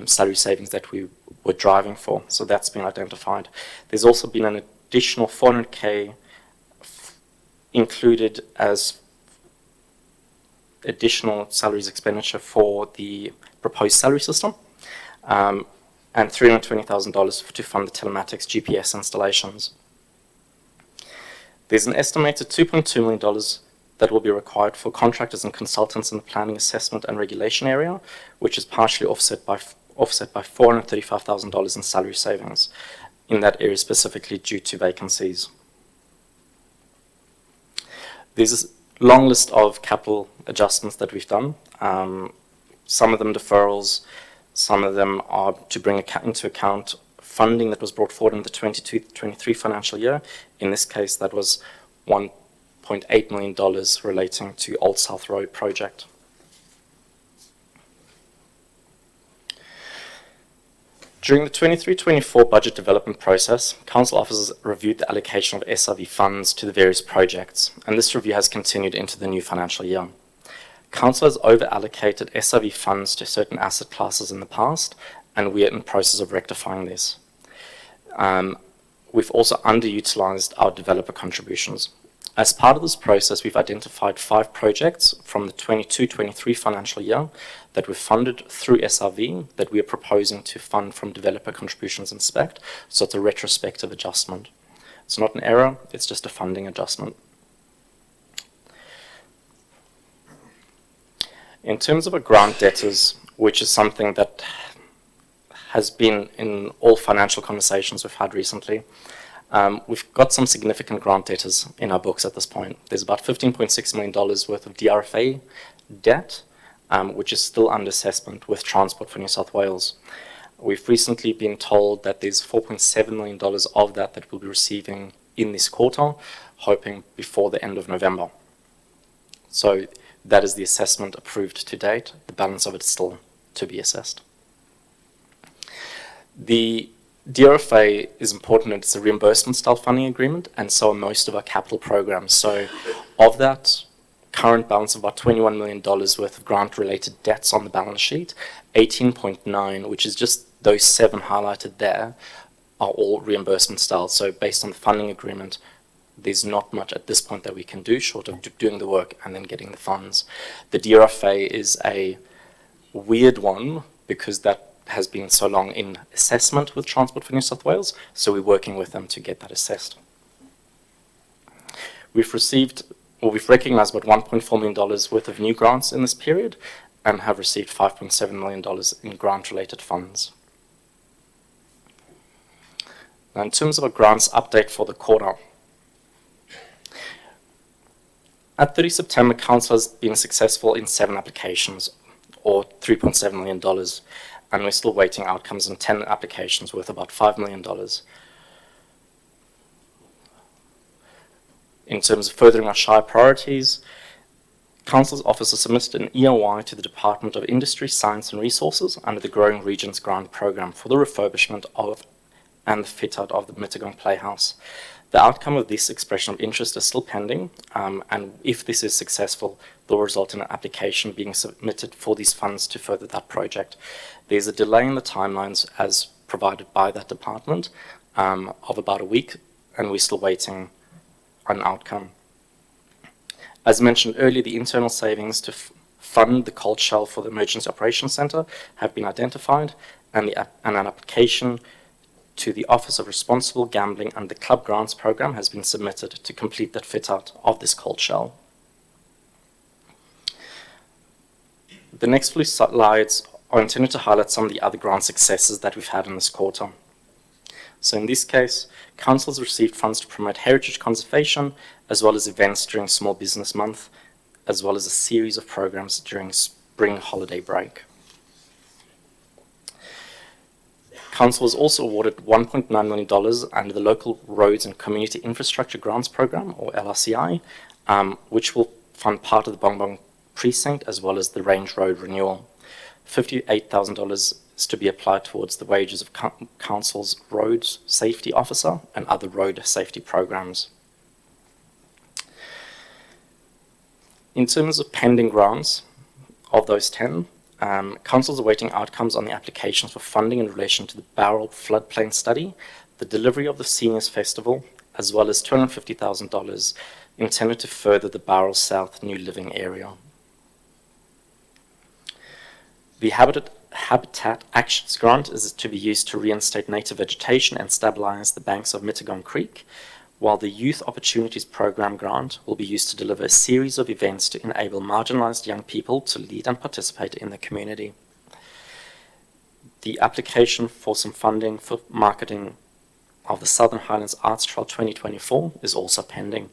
salary savings that we were driving for. So that's been identified. There's also been an additional 400K included as additional salaries expenditure for the proposed salary system, and $320,000 to fund the telematics GPS installations. There's an estimated $2.2 million that will be required for contractors and consultants in the planning, assessment and regulation area, which is partially offset by $435,000 in salary savings in that area specifically due to vacancies. There's a long list of capital adjustments that we've done. Some of them deferrals, some of them are to bring into account funding that was brought forward in the 22-23 financial year. In this case, that was $1.8 million relating to Old South Road project. During the 23-24 budget development process, council officers reviewed the allocation of SRV funds to the various projects, and this review has continued into the new financial year. Council has over-allocated SRV funds to certain asset classes in the past, and we are in the process of rectifying this. We've also underutilised our developer contributions. As part of this process, we've identified 5 projects from the 22-23 financial year that were funded through SRV that we are proposing to fund from developer contributions and SPECT, so it's a retrospective adjustment. It's not an error, it's just a funding adjustment. In terms of a grant debtors, which is something that has been in all financial conversations we've had recently, we've got some significant grant debtors in our books at this point. There's about $15.6 million worth of DRFA debt, which is still under assessment with Transport for New South Wales. We've recently been told that there's $4.7 million of that we'll be receiving in this quarter, hoping before the end of November. So that is the assessment approved to date. The balance of it is still to be assessed. The DRFA is important. It's a reimbursement style funding agreement, and so are most of our capital programs. So of that current balance of about $21 million worth of grant-related debts on the balance sheet, 18.9, which is just those 7 highlighted there, are all reimbursement style. So based on the funding agreement, there's not much at this point that we can do short of doing the work and then getting the funds. The DRFA is a weird one because that has been so long in assessment with Transport for New South Wales, so we're working with them to get that assessed. We've recognised about $1.4 million worth of new grants in this period and have received $5.7 million in grant-related funds. Now, in terms of a grants update for the quarter, at 30 September, Council has been successful in 7 applications, or $3.7 million, and we're still waiting outcomes on 10 applications worth about $5 million. In terms of furthering our Shire priorities, Council's office has submitted an EOI to the Department of Industry, Science and Resources under the Growing Regions Grant Programme for the refurbishment of and the fit-out of the Mittagong Playhouse. The outcome of this expression of interest is still pending, and if this is successful, it will result in an application being submitted for these funds to further that project. There's a delay in the timelines as provided by that department of about a week, and we're still waiting on an outcome. As mentioned earlier, the internal savings to fund the cold shell for the Emergency Operations Centre have been identified, and an application to the Office of Responsible Gambling and the Club Grants Programme has been submitted to complete that fit-out of this cold shell. The next few slides are intended to highlight some of the other grant successes that we've had in this quarter. So in this case, Council has received funds to promote heritage conservation, as well as events during Small Business Month, as well as a series of programs during spring holiday break. Council was also awarded $1.9 million under the Local Roads and Community Infrastructure Grants Programme, or LRCI, which will fund part of the Bongbong Precinct as well as the Range Road renewal. $58,000 is to be applied towards the wages of Council's Roads Safety Officer and other road safety programs. In terms of pending grants, of those 10, Council is awaiting outcomes on the applications for funding in relation to the Bowral floodplain study, the delivery of the Seniors Festival, as well as $250,000 intended to further the Bowral South New Living area. The Habitat Actions Grant is to be used to reinstate native vegetation and stabilise the banks of Mittagong Creek, while the Youth Opportunities Program grant will be used to deliver a series of events to enable marginalised young people to lead and participate in the community. The application for some funding for marketing of the Southern Highlands Arts Trail 2024 is also pending.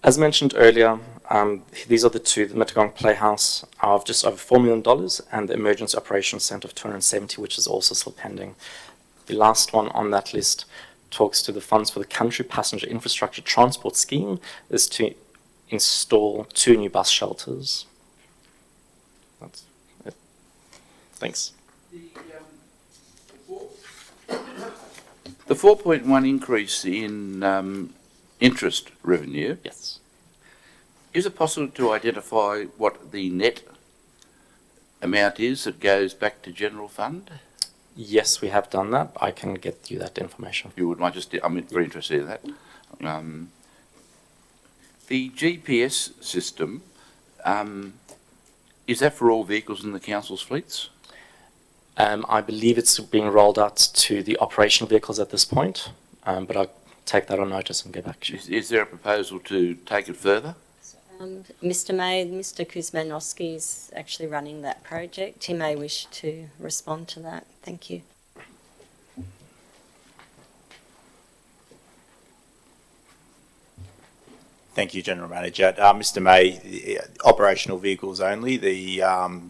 As mentioned earlier, these are the two, the Mittagong Playhouse of just over $4 million and the Emergency Operations Centre of 270, which is also still pending. The last one on that list talks to the funds for the Country Passenger Infrastructure Transport Scheme, is to install 2 new bus shelters. That's it. Thanks. The 4.1 increase in interest revenue, Yes. is it possible to identify what the net amount is that goes back to general fund? Yes, we have done that. I can get you that information. If you would mind, I'm very interested in that. The GPS system, is that for all vehicles in the council's fleets? I believe it's being rolled out to the operational vehicles at this point, but I'll take that on notice and get back to you. Is there a proposal to take it further? Mr. May, Mr. Kuzmanowski is actually running that project. He may wish to respond to that. Thank you. Thank you, General Manager. Mr. May, operational vehicles only,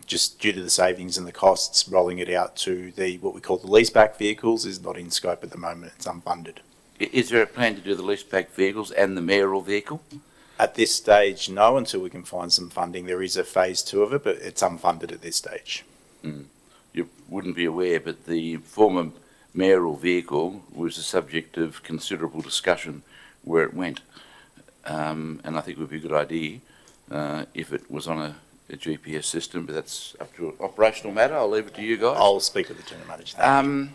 just due to the savings and the costs, rolling it out to what we call the leaseback vehicles is not in scope at the moment. It's unfunded. Is there a plan to do the leaseback vehicles and the mayoral vehicle? At this stage, no, until we can find some funding. There is a phase 2 of it, but it's unfunded at this stage. You wouldn't be aware, but the former mayoral vehicle was the subject of considerable discussion where it went. And I think it would be a good idea if it was on a GPS system, but that's up to an operational matter. I'll leave it to you guys. I'll speak with the General Manager. Thank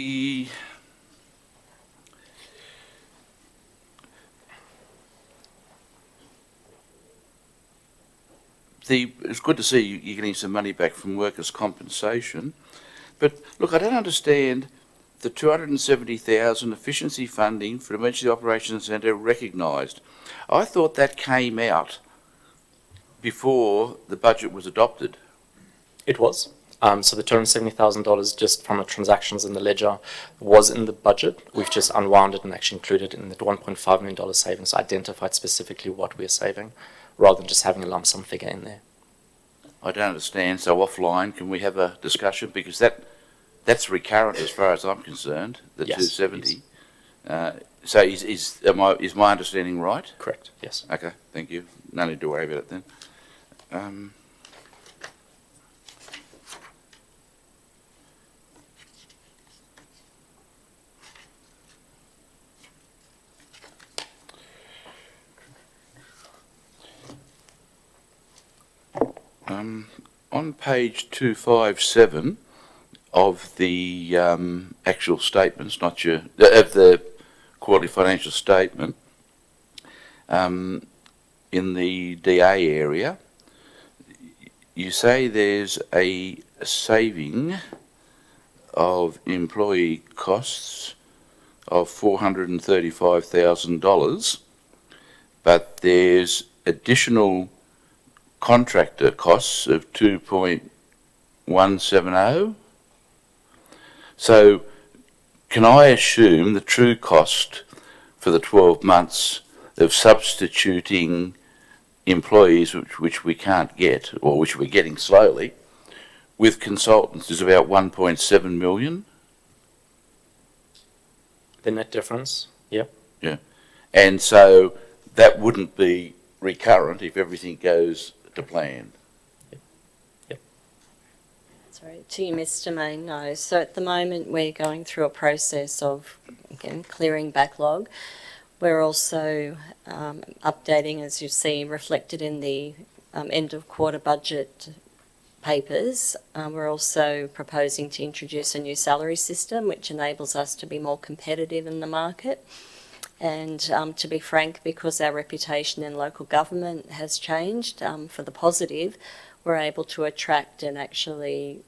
you. It's good to see you're getting some money back from workers' compensation, but look, I don't understand the 270,000 efficiency funding for Emergency Operations Centre recognised. I thought that came out before the budget was adopted. It was. So the $270,000 just from the transactions in the ledger was in the budget. We've just unwound it and actually included it in the $1.5 million savings, identified specifically what we're saving, rather than just having a lump sum figure in there. I don't understand, so offline, can we have a discussion? Because that's recurrent as far as I'm concerned, the Yes, 270. So is my understanding right? Correct, yes. Okay, thank you. No need to worry about it then. On page 257 of the actual statements, not your of the quarterly financial statement, in the DA area, you say there's a saving of employee costs of $435,000, but there's additional contractor costs of 2.170. So can I assume the true cost for the 12 months of substituting employees which we can't get, or which we're getting slowly, with consultants is about 1.7 million? The net difference, yep. Yeah. And so that wouldn't be recurrent if everything goes to plan. Sorry, to you, Mr. May, no. So at the moment, we're going through a process of, again, clearing backlog. We're also updating, as you see, reflected in the end of quarter budget papers. We're also proposing to introduce a new salary system, which enables us to be more competitive in the market. And to be frank, because our reputation in local government has changed for the positive, we're able to attract and actually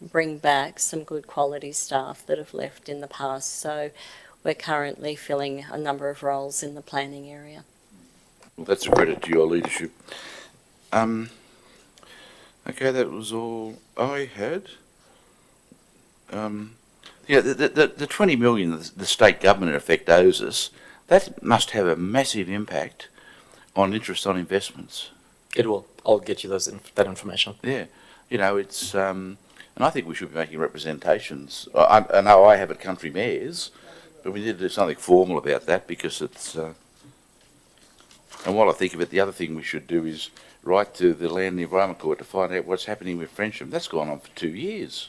bring back some good quality staff that have left in the past. So we're currently filling a number of roles in the planning area. Well, that's a credit to your leadership. Okay, that was all I had. The 20 million the state government in effect owes us, that must have a massive impact on interest on investments. It will. I'll get you that information. Yeah, it's, and I think we should be making representations. I know I have at country mayors, but we need to do something formal about that because it's, and while I think of it, the other thing we should do is write to the Land and Environment Court to find out what's happening with Frensham. That's gone on for 2 years.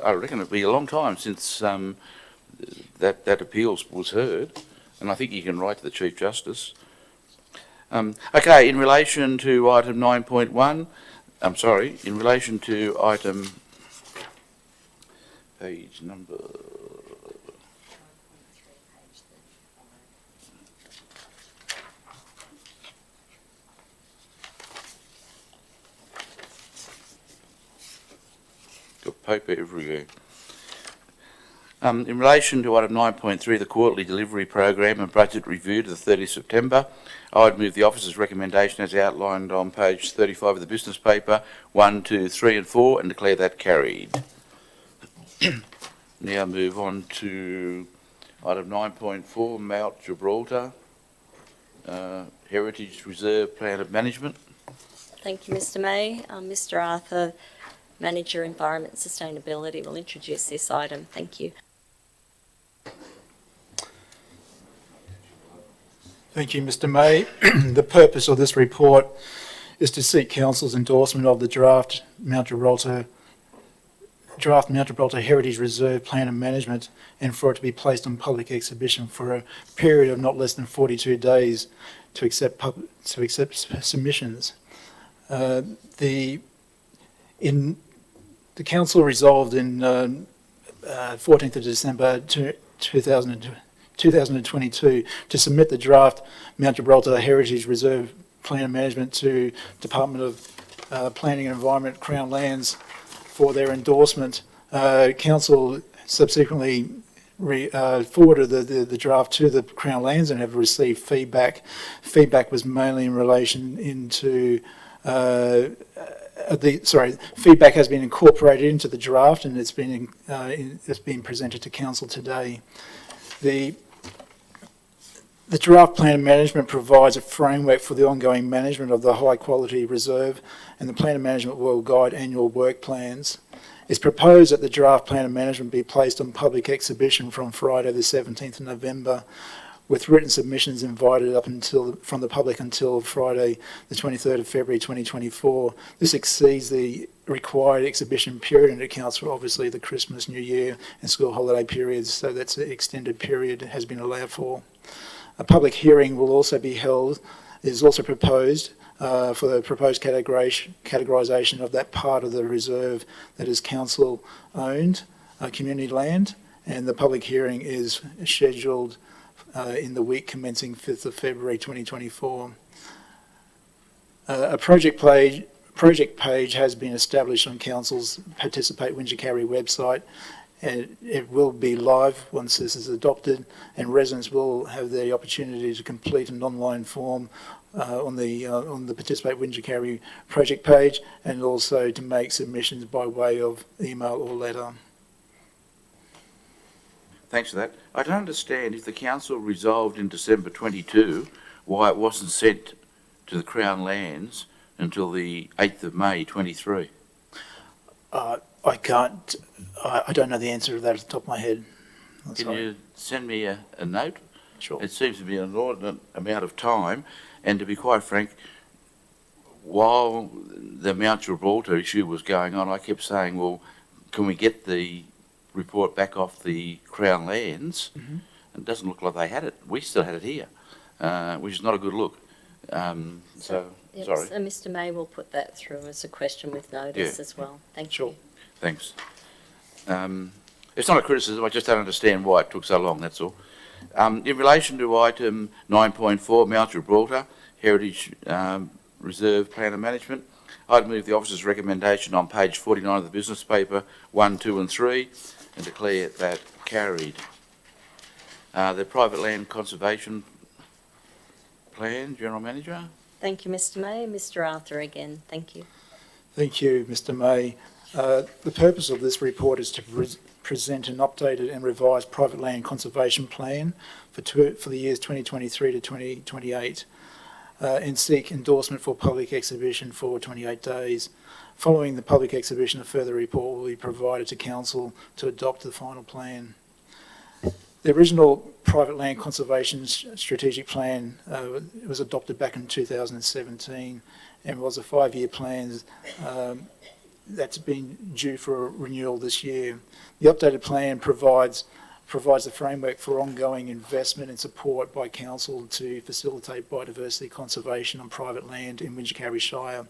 I reckon it'll be a long time since that appeal was heard, and I think you can write to the Chief Justice. Okay, in relation to item 9.1, in relation to item, page number, got paper everywhere. In relation to item 9.3, the quarterly delivery program and budget review to the 30th September, I would move the officer's recommendation as outlined on page 35 of the business paper, 1, 2, 3 and 4, and declare that carried. Now move on to item 9.4, Mount Gibraltar, Heritage Reserve Plan of Management. Thank you, Mr. May. Mr. Arthur, Manager Environment Sustainability, will introduce this item. Thank you. Thank you, Mr. May. The purpose of this report is to seek Council's endorsement of the draft Mount Gibraltar Heritage Reserve Plan of Management and for it to be placed on public exhibition for a period of not less than 42 days to accept submissions. The Council resolved in 14th of December 2022 to submit the draft Mount Gibraltar Heritage Reserve Plan of Management to Department of Planning and Environment, Crown Lands, for their endorsement. Council subsequently forwarded the draft to the Crown Lands and have received feedback. Feedback was mainly in relation into feedback has been incorporated into the draft and it's been presented to Council today. The draft plan of management provides a framework for the ongoing management of the high quality reserve, and the plan of management will guide annual work plans. It's proposed that the draft plan of management be placed on public exhibition from Friday the 17th of November, with written submissions invited from the public until Friday the 23rd of February 2024. This exceeds the required exhibition period and accounts for obviously the Christmas, New Year and school holiday periods, so that's an extended period has been allowed for. A public hearing will also be held, is also proposed for the proposed categorisation of that part of the reserve that is council owned, community land, and the public hearing is scheduled in the week commencing 5th of February 2024. A project page has been established on Council's Participate Wingecarry website, and it will be live once this is adopted, and residents will have the opportunity to complete an online form on the Participate Wingecarry project page, and also to make submissions by way of email or letter. Thanks for that. I don't understand if the council resolved in December 22 why it wasn't sent to the Crown Lands until the 8th of May 23. I don't know the answer to that at the top of my head. Can you send me a note? Sure. It seems to be an inordinate amount of time, and to be quite frank, while the Mount Gibraltar issue was going on, I kept saying, well, can we get the report back off the Crown Lands? Mm-hmm. It doesn't look like they had it. We still had it here, which is not a good look. Yes, Sorry. Mr. May will put that through as a question with notice as well. Thank Sure. you. Thanks. It's not a criticism, I just don't understand why it took so long, that's all. In relation to item 9.4, Mount Gibraltar Heritage Reserve Plan of Management, I'd move the officer's recommendation on page 49 of the business paper, 1, 2 and 3, and declare that carried. The private land conservation plan, General Manager. Thank you, Mr. May. Mr. Arthur again. Thank you. Thank you, Mr. May. The purpose of this report is to present an updated and revised private land conservation plan for the years 2023 to 2028 and seek endorsement for public exhibition for 28 days. Following the public exhibition, a further report will be provided to Council to adopt the final plan. The original private land conservation strategic plan was adopted back in 2017 and was a 5-year plan that's been due for renewal this year. The updated plan provides the framework for ongoing investment and support by Council to facilitate biodiversity conservation on private land in Wingecarry Shire.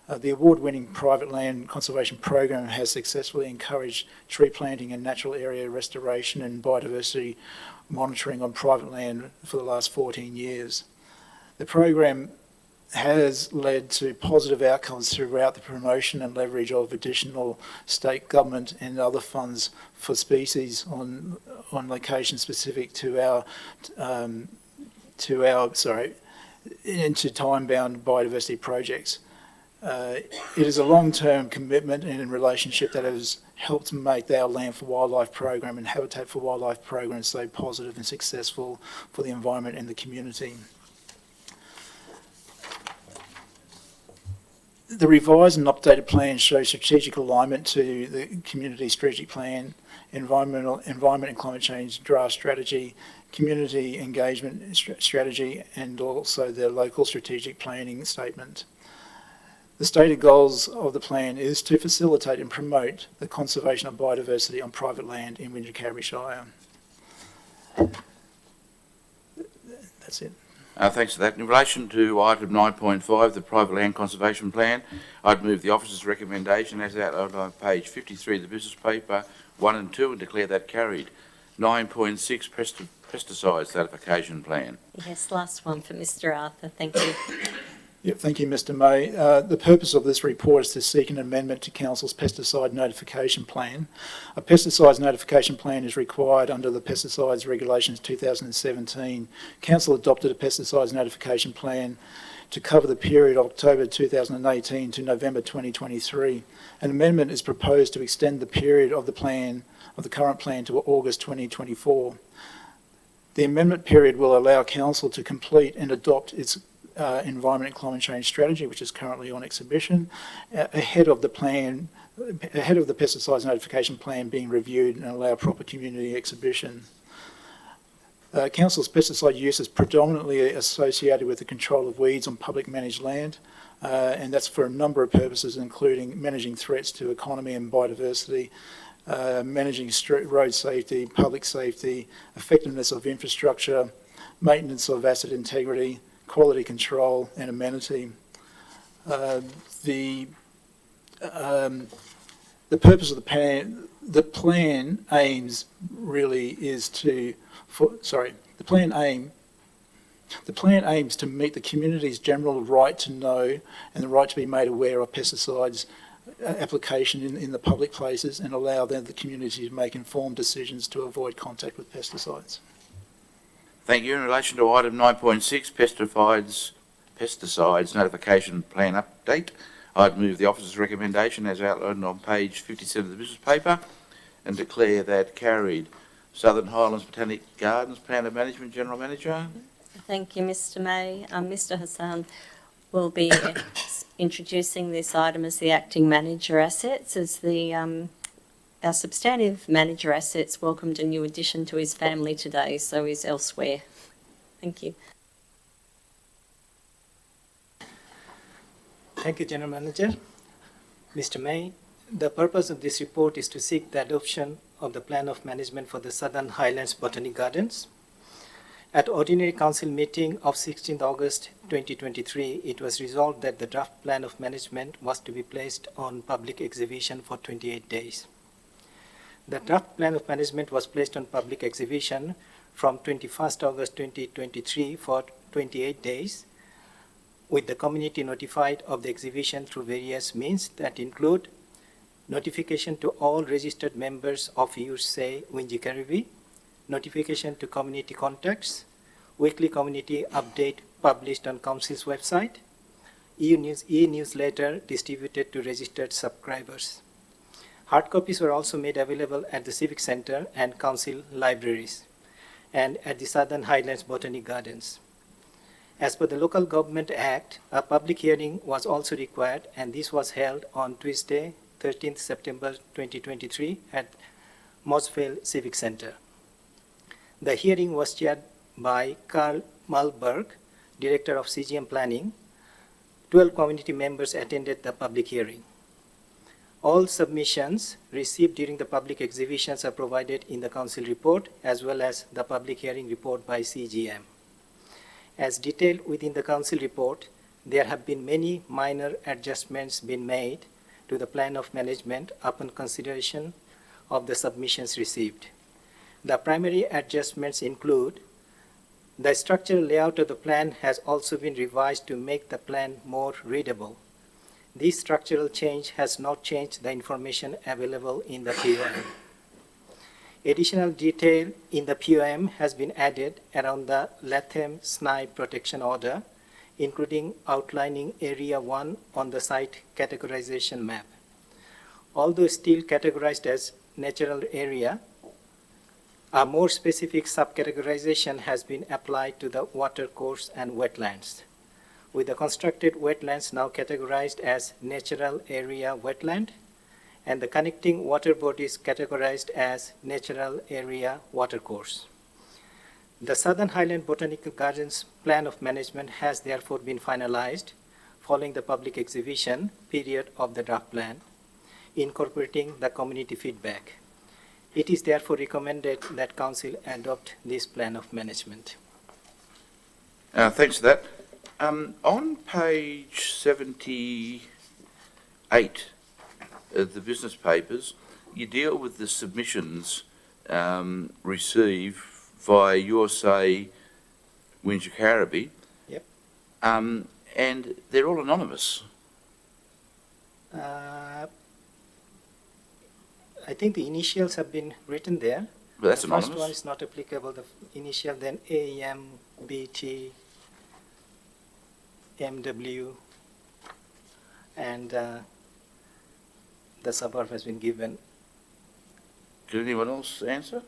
The award-winning private land conservation program has successfully encouraged tree planting and natural area restoration and biodiversity monitoring on private land for the last 14 years. The program has led to positive outcomes throughout the promotion and leverage of additional state government and other funds for species on locations specific into time-bound biodiversity projects. It is a long-term commitment and relationship that has helped make our Land for Wildlife program and Habitat for Wildlife program so positive and successful for the environment and the community. The revised and updated plan shows strategic alignment to the community strategic plan, environment and climate change draft strategy, community engagement strategy, and also the local strategic planning statement. The stated goals of the plan is to facilitate and promote the conservation of biodiversity on private land in Wingecarry Shire. That's it. Thanks for that. In relation to item 9.5, the private land conservation plan, I'd move the officer's recommendation as outlined on page 53 of the business paper, 1 and 2, and declare that carried. 9.6, pesticides certification plan. Yes, last one for Mr. Arthur. Thank you. Yep, thank you, Mr. May. The purpose of this report is to seek an amendment to Council's pesticide notification plan. A pesticides notification plan is required under the Pesticides Regulations 2017. Council adopted a pesticides notification plan to cover the period of October 2018 to November 2023. An amendment is proposed to extend the period of the current plan to August 2024. The amendment period will allow Council to complete and adopt its environment and climate change strategy, which is currently on exhibition, ahead of the pesticides notification plan being reviewed and allow proper community exhibition. Council's pesticide use is predominantly associated with the control of weeds on public managed land, and that's for a number of purposes, including managing threats to economy and biodiversity, managing road safety, public safety, effectiveness of infrastructure, maintenance of asset integrity, quality control and amenity. The purpose of the plan aims to meet the community's general right to know and the right to be made aware of pesticides application in the public places and allow the community to make informed decisions to avoid contact with pesticides. Thank you. In relation to item 9.6, pesticides notification plan update, I'd move the officer's recommendation as outlined on page 57 of the business paper and declare that carried. Southern Highlands Botanic Gardens Plan of Management, General Manager. Thank you, Mr. May. Mr. Hassan will be introducing this item as the acting manager assets, as our substantive manager assets welcomed a new addition to his family today, so he's elsewhere. Thank you. Thank you, General Manager. Mr. May, the purpose of this report is to seek the adoption of the plan of management for the Southern Highlands Botanic Gardens. At Ordinary Council meeting of 16th August 2023, it was resolved that the draft plan of management was to be placed on public exhibition for 28 days. The draft plan of management was placed on public exhibition from 21st August 2023 for 28 days. with the community notified of the exhibition through various means that include notification to all registered members of USAY Winji Karibi, notification to community contacts, weekly community update published on Council's website, e-newsletter distributed to registered subscribers. Hard copies were also made available at the Civic Center and Council libraries and at the Southern Highlands Botanic Gardens. As per the Local Government Act, a public hearing was also required, and this was held on Tuesday, 13th September 2023 at Mosvale Civic Center. The hearing was chaired by Carl Malberg, Director of CGM Planning. 12 community members attended the public hearing. All submissions received during the public exhibitions are provided in the Council report as well as the public hearing report by CGM. As detailed within the Council report, there have been many minor adjustments been made to the plan of management upon consideration of the submissions received. The primary adjustments include the structural layout of the plan has also been revised to make the plan more readable. This structural change has not changed the information available in the POM. Additional detail in the POM has been added around the Latham Snipe Protection Order, including outlining Area 1 on the site categorization map. Although still categorized as natural area, a more specific subcategorization has been applied to the watercourse and wetlands, with the constructed wetlands now categorized as natural area wetland, and the connecting water bodies categorized as natural area watercourse. The Southern Highland Botanical Gardens plan of management has therefore been finalized following the public exhibition period of the draft plan, incorporating the community feedback. It is therefore recommended that Council adopt this plan of management. Thanks for that. On page 78 of the business papers, you deal with the submissions received via USAY Winji Karibi. Yep. And they're all anonymous. I think the initials have been written there. But that's The anonymous. first one is not applicable, the initial, then AM, BT, MW, and the suburb has been given. Could anyone else answer?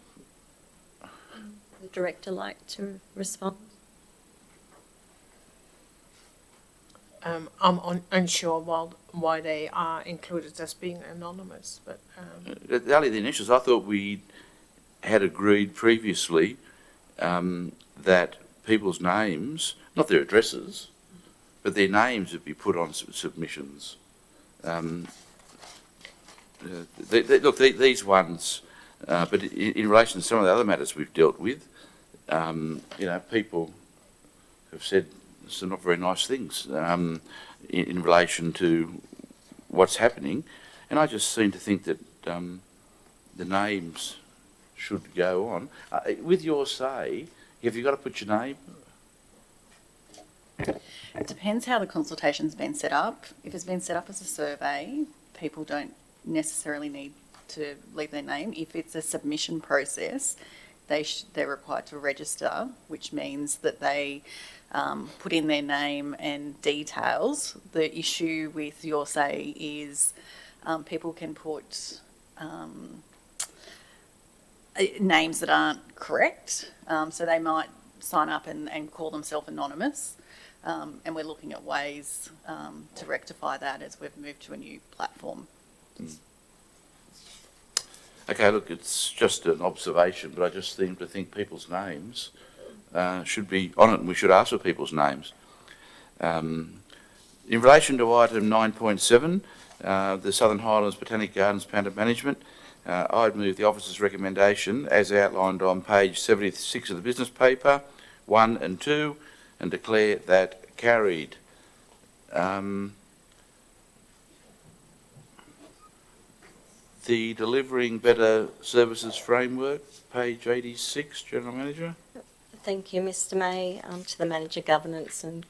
The director like to respond? I'm unsure why they are included as being anonymous, but Only the initials. I thought we had agreed previously that people's names, not their addresses, but their names would be put on submissions. Look, these ones, but in relation to some of the other matters we've dealt with, people have said some not very nice things in relation to what's happening, and I just seem to think that the names should go on. With your say, have you got to put your name? It depends how the consultation's been set up. If it's been set up as a survey, people don't necessarily need to leave their name. If it's a submission process, they're required to register, which means that they put in their name and details. The issue with your say is people can put names that aren't correct. So they might sign up and call themselves anonymous. And we're looking at ways to rectify that as we've moved to a new platform. Okay, look, it's just an observation, but I just seem to think people's names should be on it, and we should ask for people's names. In relation to item 9.7, the Southern Highlands Botanic Gardens Plan of Management, I'd move the officer's recommendation as outlined on page 76 of the business paper, 1 and 2, and declare that carried. The Delivering Better Services Framework, page 86, General Manager. Thank you, Mr. May, to the Manager Governance and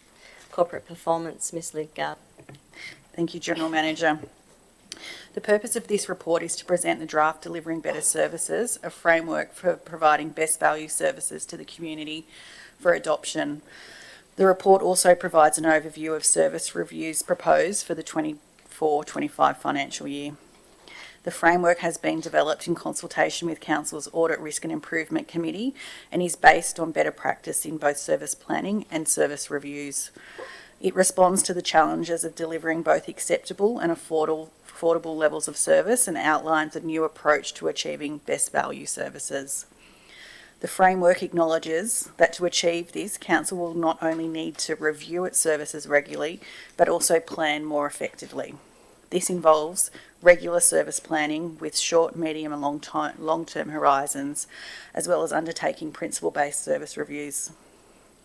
Corporate Performance, Ms Lidgard. Thank you, General Manager. The purpose of this report is to present the draft Delivering Better Services, a framework for providing best value services to the community for adoption. The report also provides an overview of service reviews proposed for the 24-25 financial year. The framework has been developed in consultation with Council's Audit Risk and Improvement Committee and is based on better practice in both service planning and service reviews. It responds to the challenges of delivering both acceptable and affordable levels of service and outlines a new approach to achieving best value services. The framework acknowledges that to achieve this, Council will not only need to review its services regularly, but also plan more effectively. This involves regular service planning with short, medium and long-term horizons, as well as undertaking principle-based service reviews.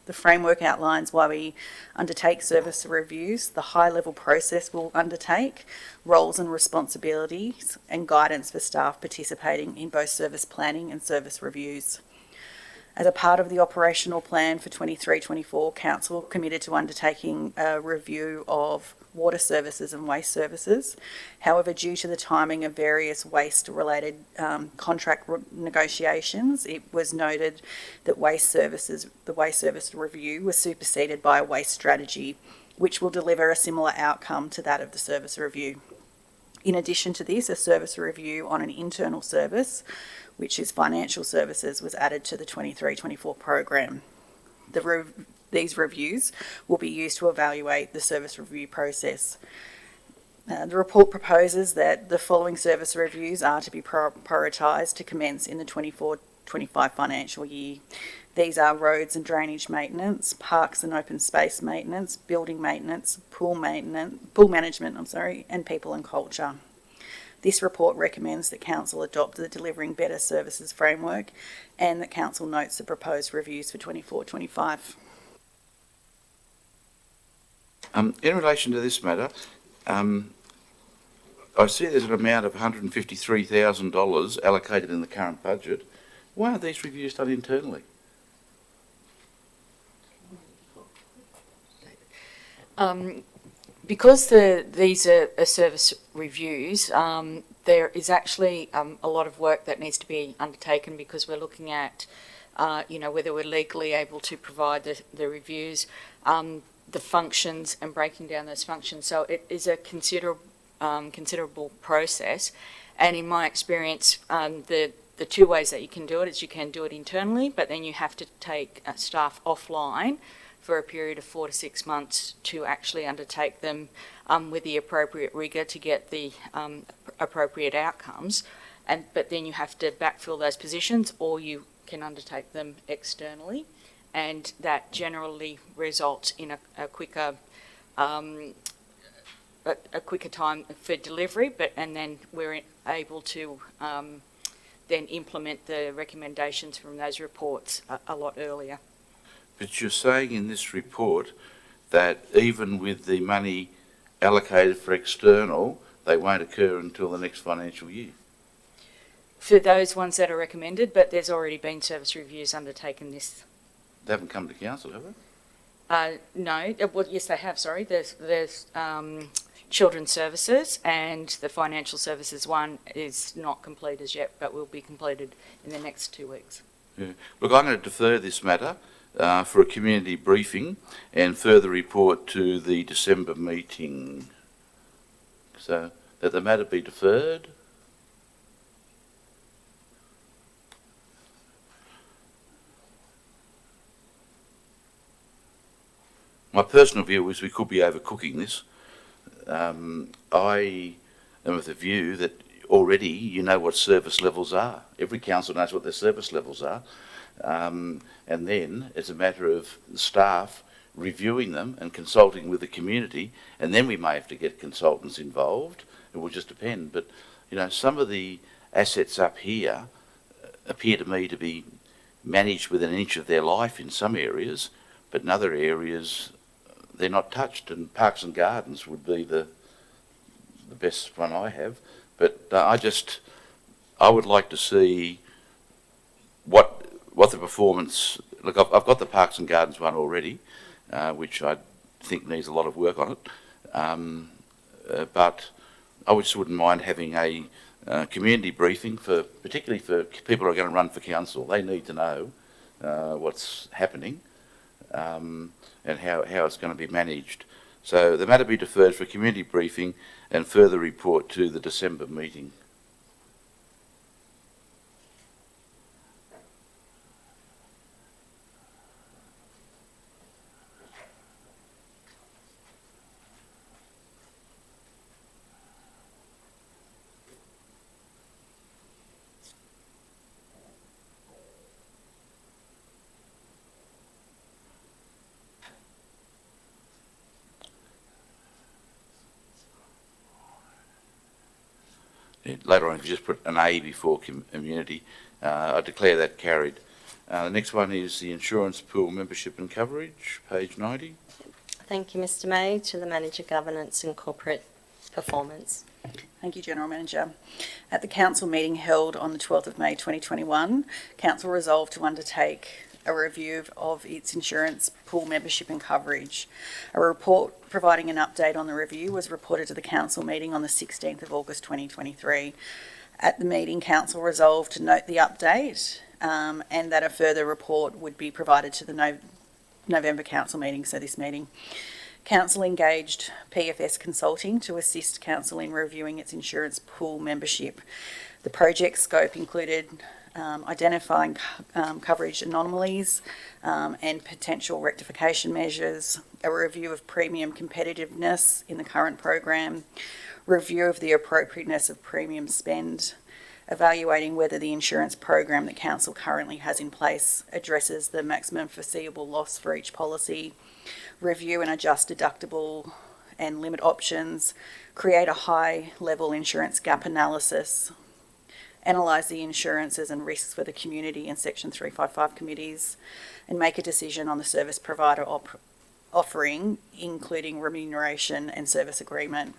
The framework outlines why we undertake service reviews, the high-level process we'll undertake, roles and responsibilities, and guidance for staff participating in both service planning and service reviews. As a part of the operational plan for 23-24, Council committed to undertaking a review of water services and waste services. However, due to the timing of various waste-related contract negotiations, it was noted that the waste service review was superseded by a waste strategy, which will deliver a similar outcome to that of the service review. In addition to this, a service review on an internal service, which is financial services, was added to the 23-24 program. These reviews will be used to evaluate the service review process. The report proposes that the following service reviews are to be prioritised to commence in the 24-25 financial year. These are roads and drainage maintenance, parks and open space maintenance, building maintenance, pool management, and people and culture. This report recommends that Council adopt the Delivering Better Services framework and that Council notes the proposed reviews for 24-25. In relation to this matter, I see there's an amount of $153,000 allocated in the current budget. Why aren't these reviews done internally? Because these are service reviews, there is actually a lot of work that needs to be undertaken because we're looking at, whether we're legally able to provide the reviews, the functions and breaking down those functions. So it is a considerable process. And in my experience, the two ways that you can do it is you can do it internally, but then you have to take staff offline for a period of 4 to 6 months to actually undertake them with the appropriate rigour to get the appropriate outcomes. But then you have to backfill those positions, or you can undertake them externally, and that generally results in a quicker time for delivery. And then we're able to then implement the recommendations from those reports a lot earlier. But you're saying in this report that even with the money allocated for external, they won't occur until the next financial year? For those ones that are recommended, but there's already been service reviews undertaken this. They haven't come to council, have they? No, well, yes they have, sorry. There's children's services, and the financial services one is not complete as yet, but will be completed in the next 2 weeks. Yeah. Look, I'm going to defer this matter for a community briefing and further report to the December meeting. So that the matter be deferred. My personal view is we could be overcooking this. I am of the view that already you know what service levels are. Every council knows what their service levels are. And then it's a matter of staff reviewing them and consulting with the community, and then we may have to get consultants involved. It will just depend. But, some of the assets up here appear to me to be managed within an inch of their life in some areas, but in other areas they're not touched, and Parks and Gardens would be the best one I have. But I would like to see what the performance. Look, I've got the Parks and Gardens one already, which I'd think needs a lot of work on it. But I just wouldn't mind having a community briefing particularly for people who are going to run for council. They need to know what's happening and how it's going to be managed. So the matter be deferred for community briefing and further report to the December meeting. Later on, if you just put an A before community, I declare that carried. The next one is the insurance pool membership and coverage, page 90. Thank you, Mr May. To the Manager, Governance and Corporate Performance. Thank you, General Manager. At the council meeting held on the 12th of May 2021, council resolved to undertake a review of its insurance pool membership and coverage. A report providing an update on the review was reported to the council meeting on the 16th of August 2023. At the meeting, council resolved to note the update and that a further report would be provided to the November council meeting, so this meeting. Council engaged PFS Consulting to assist council in reviewing its insurance pool membership. The project scope included identifying coverage anomalies and potential rectification measures, a review of premium competitiveness in the current program, review of the appropriateness of premium spend, evaluating whether the insurance program that council currently has in place addresses the maximum foreseeable loss for each policy, review and adjust deductible and limit options, create a high-level insurance gap analysis, analyse the insurances and risks for the community and Section 355 committees, and make a decision on the service provider offering, including remuneration and service agreement.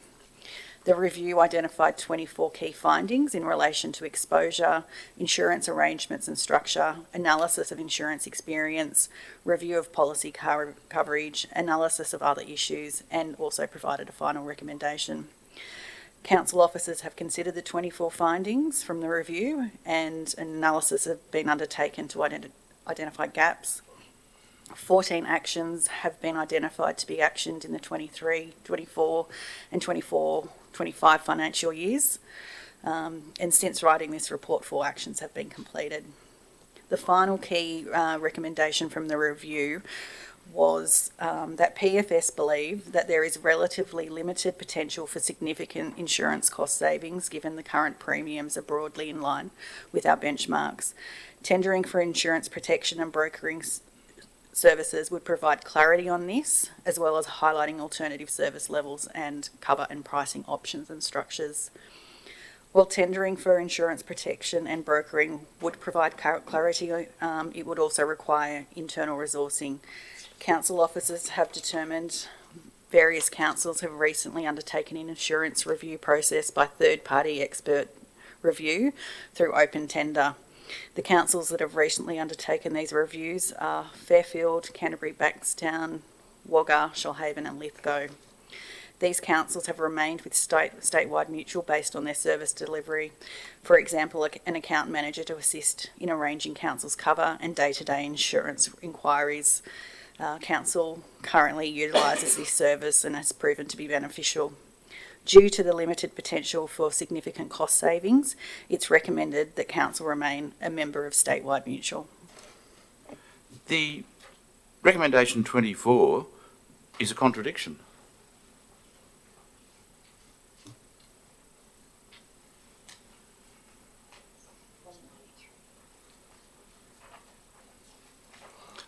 The review identified 24 key findings in relation to exposure, insurance arrangements and structure, analysis of insurance experience, review of policy coverage, analysis of other issues, and also provided a final recommendation. Council officers have considered the 24 findings from the review, and an analysis has been undertaken to identify gaps. 14 actions have been identified to be actioned in the 23, 24 and 24-25 financial years. And since writing this report, 4 actions have been completed. The final key recommendation from the review was that PFS believe that there is relatively limited potential for significant insurance cost savings given the current premiums are broadly in line with our benchmarks. Tendering for insurance protection and brokering services would provide clarity on this, as well as highlighting alternative service levels and cover and pricing options and structures. While tendering for insurance protection and brokering would provide clarity, it would also require internal resourcing. Council officers have determined various councils have recently undertaken an insurance review process by third-party expert review through open tender. The councils that have recently undertaken these reviews are Fairfield, Canterbury Bankstown, Wagga, Shoalhaven and Lithgow. These councils have remained with statewide mutual based on their service delivery. For example, an account manager to assist in arranging council's cover and day-to-day insurance inquiries. Council currently utilises this service and has proven to be beneficial. Due to the limited potential for significant cost savings, it's recommended that council remain a member of statewide mutual. The recommendation 24 is a contradiction.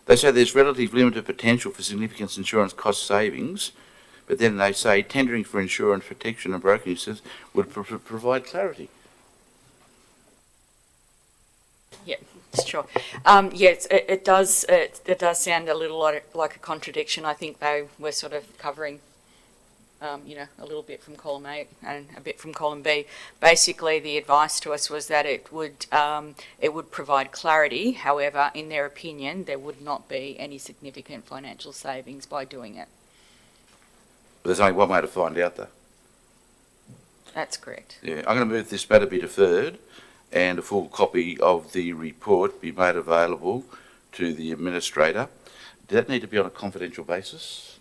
They say there's relatively limited potential for significant insurance cost savings, but then they say tendering for insurance protection and broking services would provide clarity. Yeah, sure. Yes, it does sound a little like a contradiction. I think they were sort of covering, a little bit from column A and a bit from column B. Basically, the advice to us was that it would provide clarity. However, in their opinion, there would not be any significant financial savings by doing it. There's only one way to find out, though. That's correct. Yeah, I'm going to move this matter be deferred and a full copy of the report be made available to the administrator. Does that need to be on a confidential basis?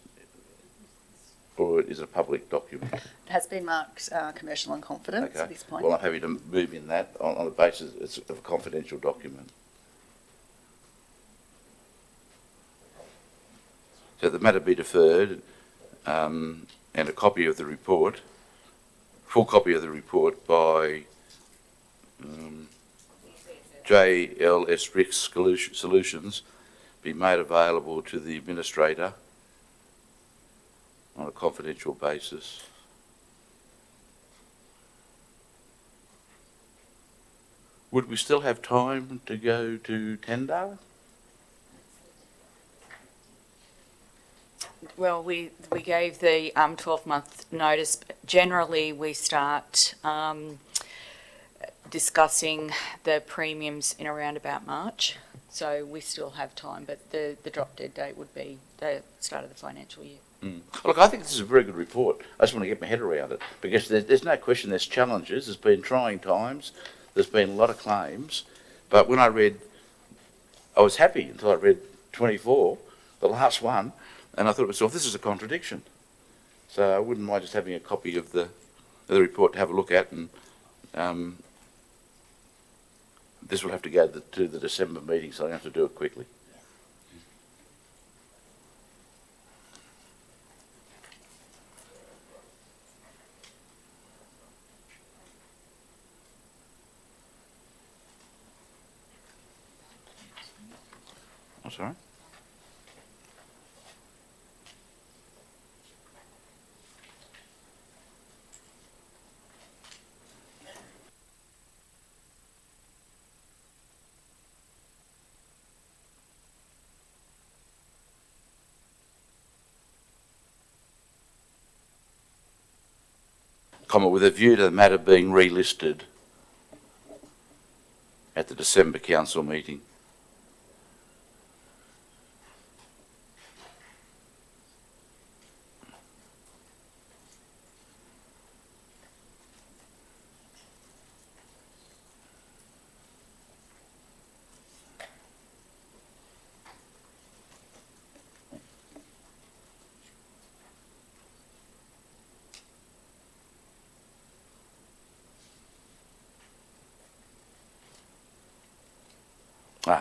Or is it a public document? It has been marked commercial and confidence at this point. Well, I'm happy to move in that on the basis it's of a confidential document. So the matter be deferred and a copy of the report, full copy of the report by JLS Risk Solutions be made available to the administrator on a confidential basis. Would we still have time to go to tender? Well, we gave the 12-month notice. Generally, we start discussing the premiums in around about March. So we still have time, but the drop dead date would be the start of the financial year. Look, I think this is a very good report. I just want to get my head around it because there's no question there's challenges. There's been trying times. There's been a lot of claims. But when I was happy until I read 24, the last one, and I thought to myself, this is a contradiction. So I wouldn't mind just having a copy of the report to have a look at, and this will have to go to the December meeting, so I have to do it quickly. I'm sorry? Comment with a view to the matter being relisted at the December council meeting.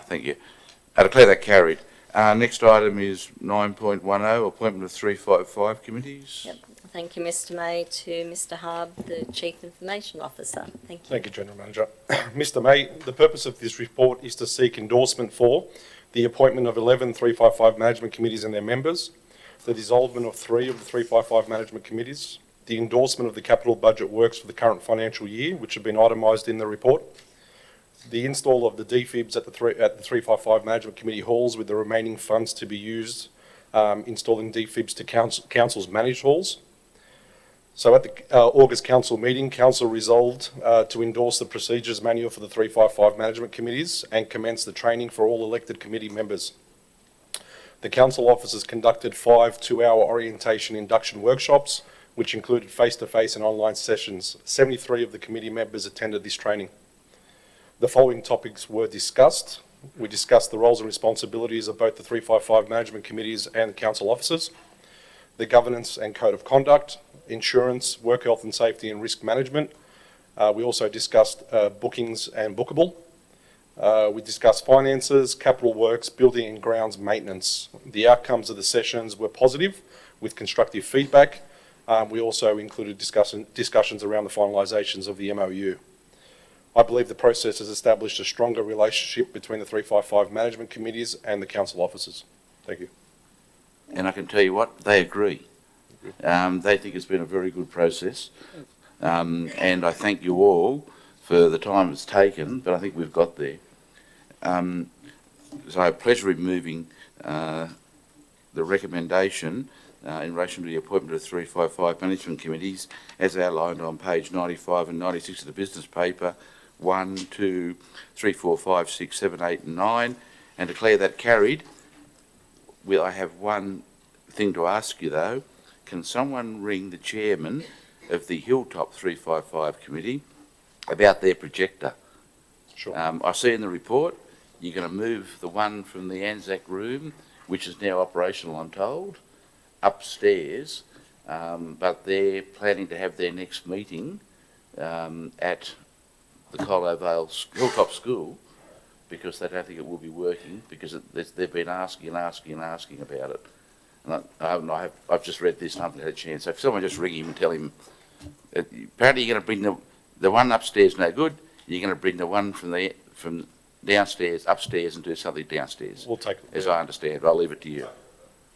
Thank you. I declare that carried. Next item is 9.10, appointment of 355 committees. Yep. Thank you, Mr. May. To Mr. Harb, the Chief Information Officer. Thank you. Thank you, General Manager. Mr. May, the purpose of this report is to seek endorsement for the appointment of 11 355 management committees and their members, the dissolvement of 3 of the 355 management committees, the endorsement of the capital budget works for the current financial year, which have been itemised in the report, the install of the DFIBs at the 355 management committee halls with the remaining funds to be used installing DFIBs to council's managed halls. So at the August council meeting, council resolved to endorse the procedures manual for the 355 management committees and commence the training for all elected committee members. The council officers conducted 5 two-hour orientation induction workshops, which included face-to-face and online sessions. 73 of the committee members attended this training. The following topics were discussed. We discussed the roles and responsibilities of both the 355 management committees and the council officers, the governance and code of conduct, insurance, work health and safety and risk management. We also discussed bookings and bookable. We discussed finances, capital works, building and grounds maintenance. The outcomes of the sessions were positive with constructive feedback. We also included discussions around the finalisations of the MOU. I believe the process has established a stronger relationship between the 355 management committees and the council officers. Thank you. And I can tell you what, they agree. They think it's been a very good process. And I thank you all for the time it's taken, but I think we've got there. So I have pleasure in moving the recommendation in relation to the appointment of 355 management committees as outlined on page 95 and 96 of the business paper, 1, 2, 3, 4, 5, 6, 7, 8 and 9, and declare that carried. I have one thing to ask you though. can someone ring the chairman of the Hilltop 355 committee about their projector? Sure. I see in the report, you're going to move the one from the Anzac room, which is now operational, I'm told, upstairs, but they're planning to have their next meeting at the Colo Vale Hilltop School, because they don't think it will be working, because they've been asking about it. And I've just read this and I haven't had a chance. So if someone just ring him and tell him, apparently you're going to bring the one upstairs no good, you're going to bring the one from downstairs upstairs and do something downstairs. We'll take it. As I understand, I'll leave it to you.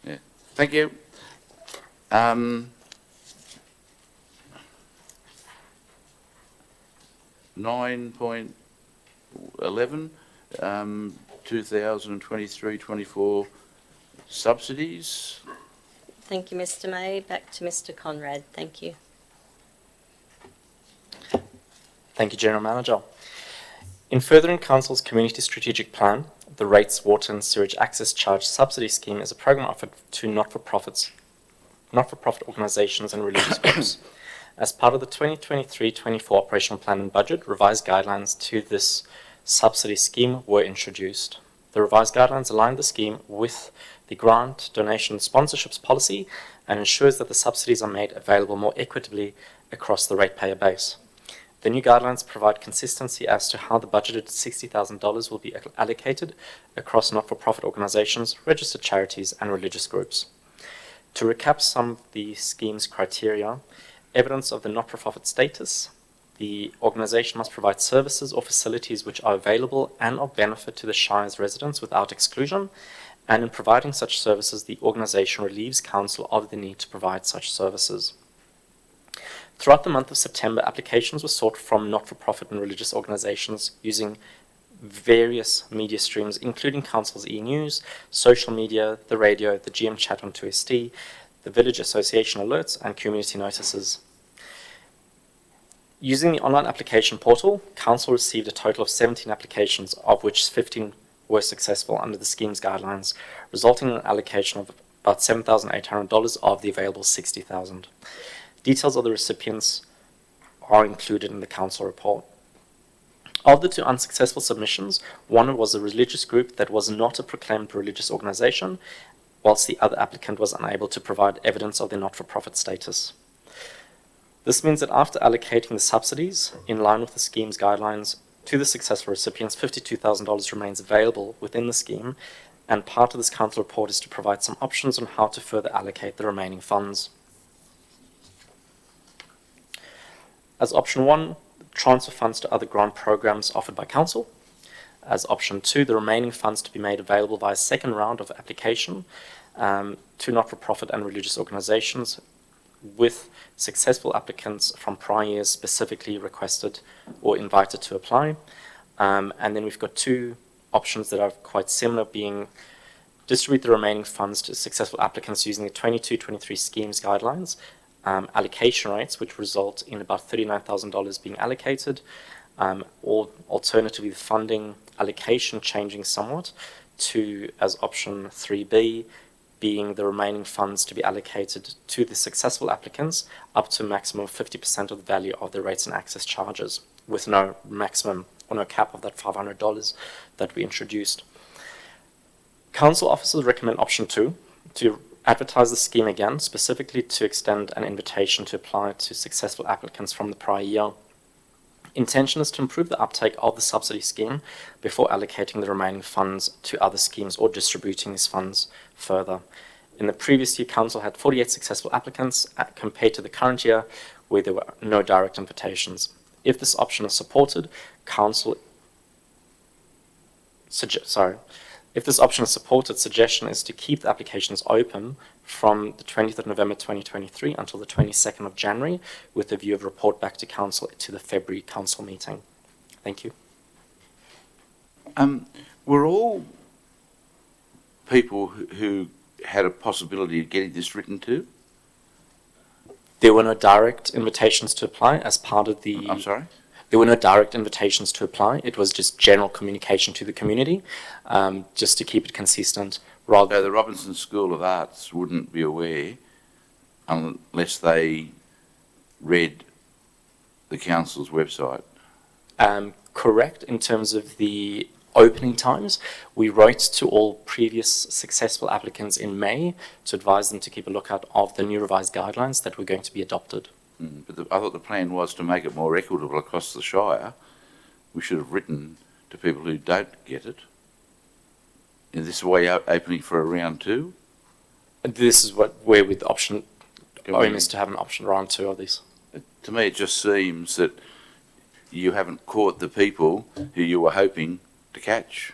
Yeah. Thank you. 9.11, 2023-24 subsidies. Thank you, Mr. May. Back to Mr. Conrad. Thank you. Thank you, General Manager. In furthering Council's Community Strategic Plan, the Rates, Water and Sewage Access Charge Subsidy Scheme is a program offered to not-for-profit organisations and religious groups. As part of the 2023-24 operational plan and budget, revised guidelines to this subsidy scheme were introduced. The revised guidelines align the scheme with the grant, donation, and sponsorships policy and ensures that the subsidies are made available more equitably across the ratepayer base. The new guidelines provide consistency as to how the budgeted $60,000 will be allocated across not-for-profit organisations, registered charities, and religious groups. To recap some of the scheme's criteria, evidence of the not-for-profit status. The organisation must provide services or facilities which are available and of benefit to the Shire's residents without exclusion, and in providing such services, the organisation relieves Council of the need to provide such services. Throughout the month of September, applications were sought from not-for-profit and religious organisations using various media streams, including Council's e-news, social media, the radio, the GM chat on 2ST, the Village Association alerts, and community notices. Using the online application portal, Council received a total of 17 applications, of which 15 were successful under the scheme's guidelines, resulting in an allocation of about $7,800 of the available $60,000. Details of the recipients are included in the Council report. Of the two unsuccessful submissions, one was a religious group that was not a proclaimed religious organisation, whilst the other applicant was unable to provide evidence of their not-for-profit status. This means that after allocating the subsidies in line with the scheme's guidelines to the successful recipients, $52,000 remains available within the scheme, and part of this Council report is to provide some options on how to further allocate the remaining funds. As option 1, transfer funds to other grant programs offered by Council. As option 2, the remaining funds to be made available via a second round of application to not-for-profit and religious organisations with successful applicants from prior years specifically requested or invited to apply. And then we've got two options that are quite similar, being distribute the remaining funds to successful applicants using the 22-23 schemes guidelines, allocation rates, which result in about $39,000 being allocated, or alternatively the funding allocation changing somewhat to, as option 3B, being the remaining funds to be allocated to the successful applicants up to a maximum of 50% of the value of the rates and access charges, with no maximum or no cap of that $500 that we introduced. Council officers recommend option 2, to advertise the scheme again, specifically to extend an invitation to apply to successful applicants from the prior year. Intention is to improve the uptake of the subsidy scheme before allocating the remaining funds to other schemes or distributing these funds further. In the previous year, Council had 48 successful applicants compared to the current year, where there were no direct invitations. If this option is supported, If this option is supported, suggestion is to keep the applications open from the 20th of November 2023 until the 22nd of January, with the view of report back to Council to the February Council meeting. Thank you. Were all people who had a possibility of getting this written to? There were no direct invitations to apply as part of the... I'm sorry? There were no direct invitations to apply. It was just general communication to the community, just to keep it consistent. Rather, So the Robinson School of Arts wouldn't be aware unless they read the council's website. Correct. In terms of the opening times, we wrote to all previous successful applicants in May to advise them to keep a lookout of the new revised guidelines that were going to be adopted. But I thought the plan was to make it more equitable across the Shire. We should have written to people who don't get it. Is this way opening for a round two? This is where with option, Can we- aim is to have an option round 2 of these. To me, it just seems that you haven't caught the people who you were hoping to catch.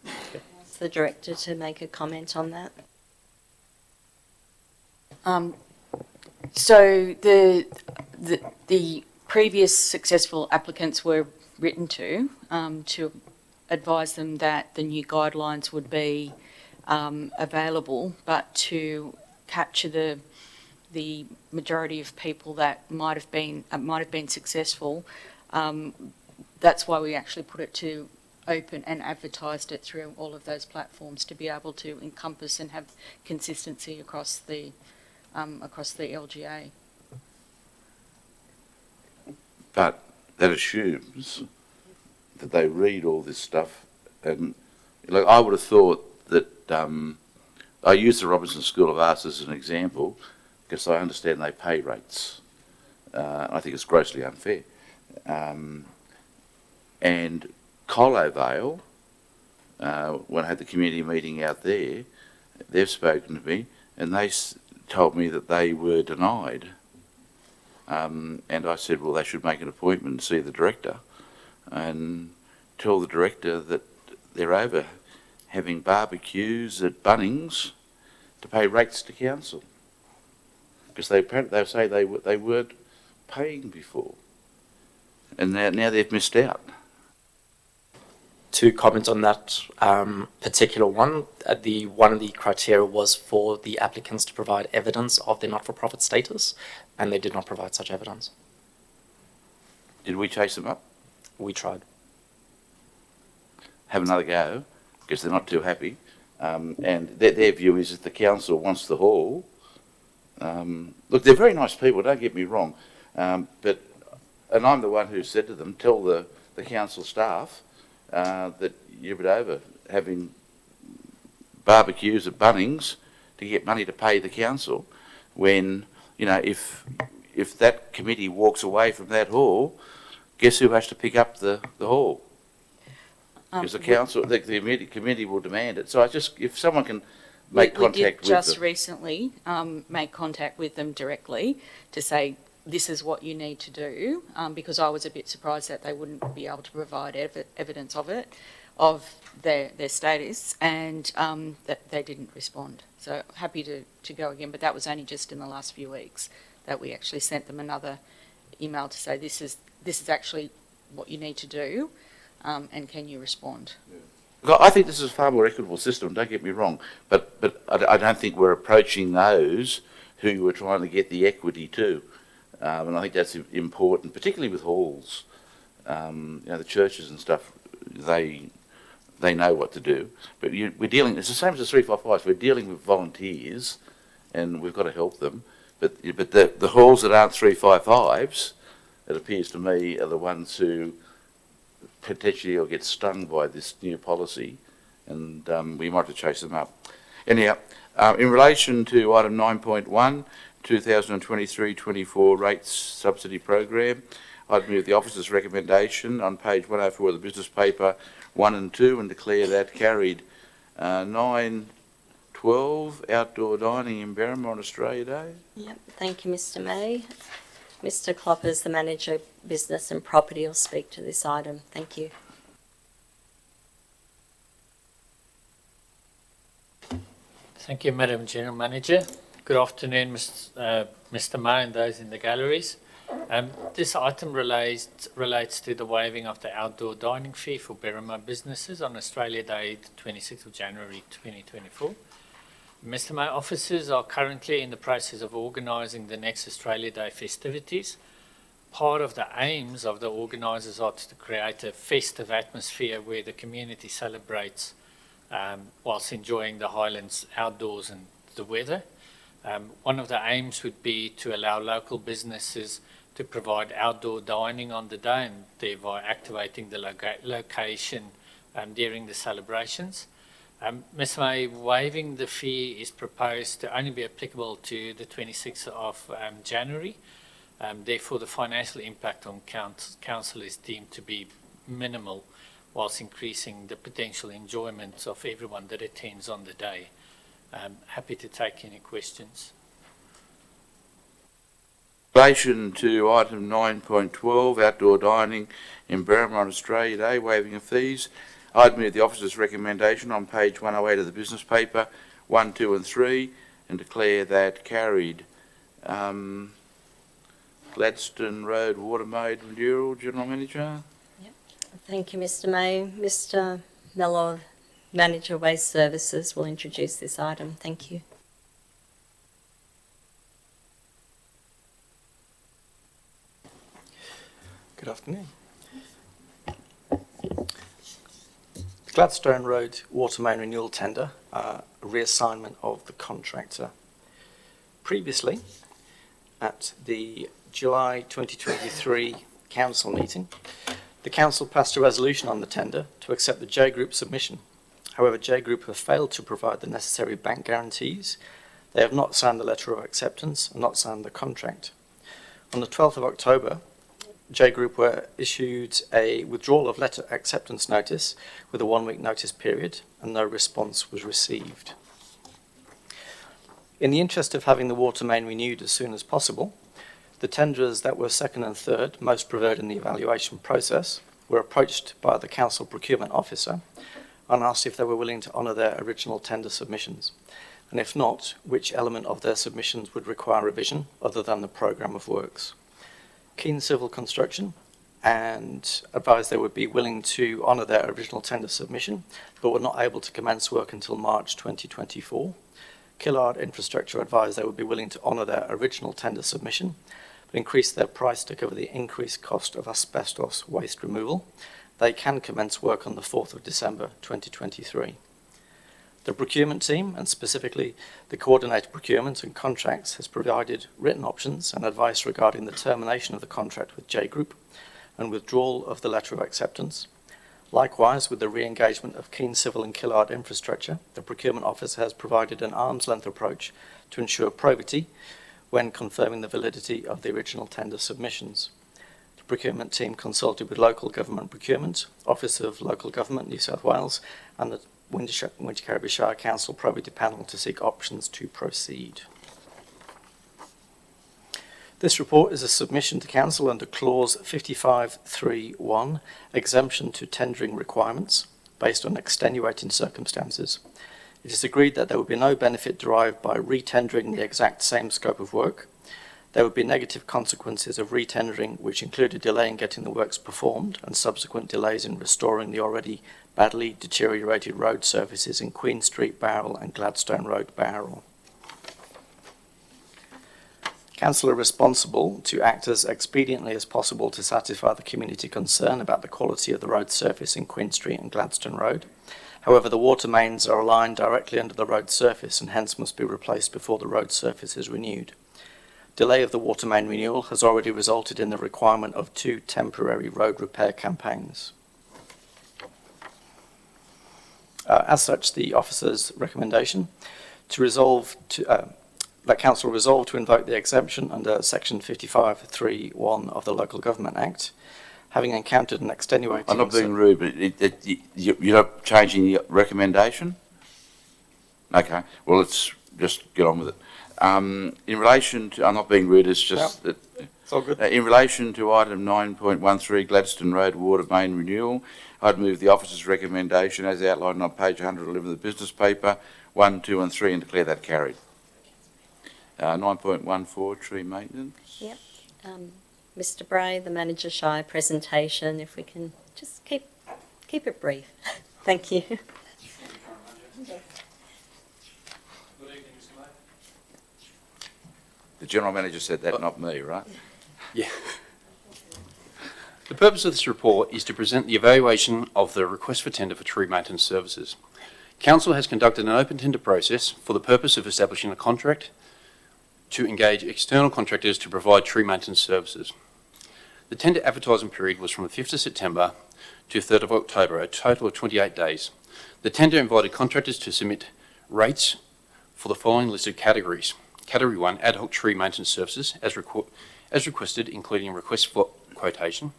Ask the director to make a comment on that. So the previous successful applicants were written to advise them that the new guidelines would be available, but to capture the majority of people that might have been successful. That's why we actually put it to open and advertised it through all of those platforms to be able to encompass and have consistency across the LGA. But that assumes that they read all this stuff. And like, I would have thought that I use the Robinson School of Arts as an example because I understand they pay rates. I think it's grossly unfair. And Colo Vale, when I had the community meeting out there, they've spoken to me and they told me that they were denied. And I said, well, they should make an appointment and see the director and tell the director that they're over having barbecues at Bunnings to pay rates to council. Because they say they weren't paying before. And now they've missed out. To comment on that particular one, one of the criteria was for the applicants to provide evidence of their not-for-profit status, and they did not provide such evidence. Did we chase them up? We tried. Have another go, because they're not too happy. And their view is that the council wants the hall. Look, they're very nice people, don't get me wrong. And I'm the one who said to them, tell the council staff that you're over having barbecues at Bunnings to get money to pay the council when, you know, if that committee walks away from that hall, guess who has to pick up the hall? Because the council, the committee will demand it. So if someone can make contact with them. We did just recently make contact with them directly to say, this is what you need to do, because I was a bit surprised that they wouldn't be able to provide evidence of it, of their status, and that they didn't respond. So happy to go again, but that was only just in the last few weeks that we actually sent them another email to say this is actually what you need to do, and can you respond? I think this is a far more equitable system, don't get me wrong, but I don't think we're approaching those who we're trying to get the equity to. And I think that's important, particularly with halls. You know, the churches and stuff, they know what to do. But we're dealing, it's the same as the 355s, we're dealing with volunteers and we've got to help them. But the halls that aren't 355s, it appears to me, are the ones who potentially will get stung by this new policy, and we might have to chase them up. Anyhow, in relation to item 9.1, 2023-24 rates subsidy program, I'd move the officer's recommendation on page 104 of the business paper 1 and 2 and declare that carried. 9.12 outdoor dining in Berrimah on Australia Day. Yep, thank you, Mr. May. Mr. Kloppers, the Manager of Business and Property, will speak to this item. Thank you. Thank you, Madam General Manager. Good afternoon, Mr. May and those in the galleries. This item relates to the waiving of the outdoor dining fee for Berrimah businesses on Australia Day, the 26th of January 2024. Mr. May, officers are currently in the process of organising the next Australia Day festivities. Part of the aims of the organisers are to create a festive atmosphere where the community celebrates whilst enjoying the Highlands outdoors and the weather. One of the aims would be to allow local businesses to provide outdoor dining on the day and thereby activating the location during the celebrations. Ms. May, waiving the fee is proposed to only be applicable to the 26th of January. Therefore, the financial impact on council is deemed to be minimal, whilst increasing the potential enjoyment of everyone that attends on the day. Happy to take any questions. In relation to item 9.12, outdoor dining in Berrimah on Australia Day, waiving of fees, I'd move the officer's recommendation on page 108 of the business paper, 1, 2 and 3, and declare that carried. Gladstone Road Watermaid Renewal, General Manager. Thank you, Mr. May. Mr. Mellor, Manager Waste Services, will introduce this item. Thank you. Good afternoon. The Gladstone Road Water Main Renewal Tender, a reassignment of the contractor. Previously, at the July 2023 council meeting, the council passed a resolution on the tender to accept the J Group submission. However, J Group have failed to provide the necessary bank guarantees. They have not signed the letter of acceptance and not signed the contract. On the 12th of October, J Group were issued a withdrawal of letter acceptance notice with a 1-week notice period, and no response was received. In the interest of having the water main renewed as soon as possible, the tenderers that were second and third, most preferred in the evaluation process, were approached by the council procurement officer and asked if they were willing to honour their original tender submissions, and if not, which element of their submissions would require revision other than the programme of works. Keen Civil Construction and advised they would be willing to honour their original tender submission, but were not able to commence work until March 2024. Killard Infrastructure advised they would be willing to honour their original tender submission, but increase their price to cover the increased cost of asbestos waste removal. They can commence work on the 4th of December 2023. The procurement team, and specifically the coordinated procurement and contracts, has provided written options and advice regarding the termination of the contract with J Group and withdrawal of the letter of acceptance. Likewise, with the re-engagement of Keen Civil and Killard Infrastructure, the procurement officer has provided an arm's length approach to ensure probity when confirming the validity of the original tender submissions. The procurement team consulted with Local Government Procurement, Office of Local Government, New South Wales, and the Winter Carriby Shire Council Probity Panel to seek options to proceed. This report is a submission to Council under Clause 55.3.1, exemption to tendering requirements based on extenuating circumstances. It is agreed that there would be no benefit derived by re-tendering the exact same scope of work. There would be negative consequences of re-tendering, which include a delay in getting the works performed and subsequent delays in restoring the already badly deteriorated road surfaces in Queen Street, Bowral and Gladstone Road, Bowral. Council are responsible to act as expediently as possible to satisfy the community concern about the quality of the road surface in Queen Street and Gladstone Road. However, the water mains are aligned directly under the road surface and hence must be replaced before the road surface is renewed. Delay of the water main renewal has already resulted in the requirement of 2 temporary road repair campaigns. As such, the officer's recommendation to resolve to that Council resolve to invoke the exemption under Section 55.3.1 of the Local Government Act, having encountered an extenuating... I'm not being rude, but you're not changing the recommendation? Okay, well, let's just get on with it. In relation to... I'm not being rude, it's just... No, it's all good. In relation to item 9.13, Gladstone Road Water Main Renewal, I'd move the officer's recommendation as outlined on page 111 of the business paper, 1, 2 and 3, and declare that carried. 9.14, tree maintenance. Yep. Mr. Bray, the Manager Shire presentation, if we can just keep it brief. Thank you. Good evening, Mr. Mayor. The General Manager said that, not me, right? Yeah. The purpose of this report is to present the evaluation of the request for tender for tree maintenance services. Council has conducted an open tender process for the purpose of establishing a contract to engage external contractors to provide tree maintenance services. The tender advertising period was from the 5th of September to 3rd of October, a total of 28 days. The tender invited contractors to submit rates for the following listed categories. Category 1, ad hoc tree maintenance services as requested, including request for quotation.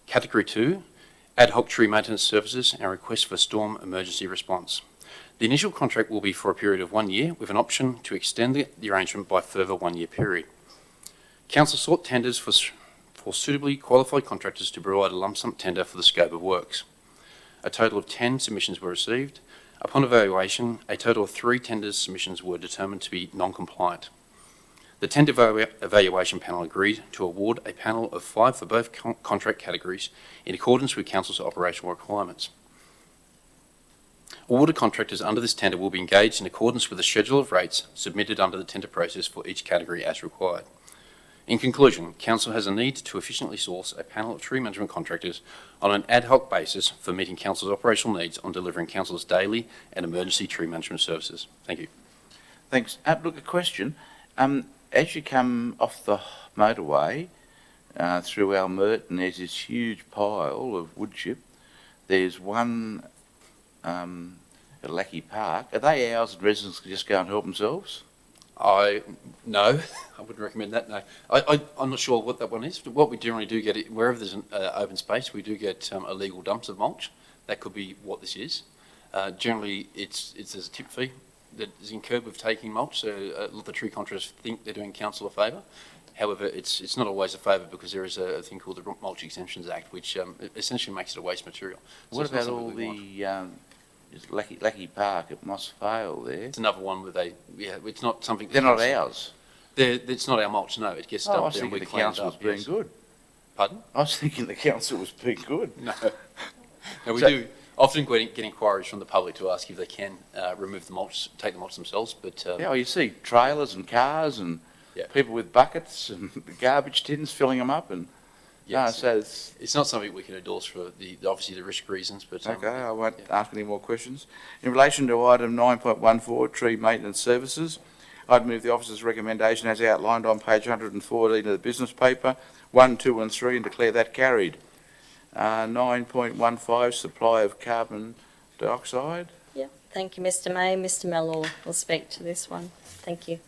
Category 2, ad hoc tree maintenance services and request for storm emergency response. The initial contract will be for a period of 1 year with an option to extend the arrangement by a further 1 year period. Council sought tenders for suitably qualified contractors to provide a lump sum tender for the scope of works. A total of 10 submissions were received. Upon evaluation, a total of 3 tender submissions were determined to be non-compliant. The tender evaluation panel agreed to award a panel of 5 for both contract categories in accordance with Council's operational requirements. Awarded contractors under this tender will be engaged in accordance with the schedule of rates submitted under the tender process for each category as required. In conclusion, Council has a need to efficiently source a panel of tree management contractors on an ad hoc basis for meeting Council's operational needs on delivering Council's daily and emergency tree management services. Thank you. Thanks. Look, a question. As you come off the motorway through Almerton, there's this huge pile of wood chip. There's one at Lackey Park. Are they ours and residents can just go and help themselves? No, I wouldn't recommend that, no. I'm not sure what that one is. But what we generally do get, wherever there's an open space, we do get illegal dumps of mulch. That could be what this is. Generally, there's a tip fee that is incurred with taking mulch, so a lot of the tree contractors think they're doing council a favour. However, it's not always a favour because there is a thing called the Mulch Exemptions Act, which essentially makes it a waste material. So What about all the Lackey Park at Moss Vale there? It's another one where it's not something... They're not ours? It's not our mulch, no. It gets dumped there and we the clean it council was up. being Yes. good. Pardon? I was thinking the council was being good. No. No, we do often get inquiries from the public to ask if they can remove the mulch, take the mulch themselves, but... You see trailers and cars and people with buckets and garbage tins filling them up and... Yes. So it's not something we can endorse for obviously the risk reasons, but... Okay, I won't ask any more questions. In relation to item 9.14, tree maintenance services, I'd move the officer's recommendation as outlined on page 114 of the business paper, 1, 2 and 3, and declare that carried. 9.15, supply of carbon dioxide. Yeah, thank you, Mr. May. Mr. Mellor will speak to this one. Thank you.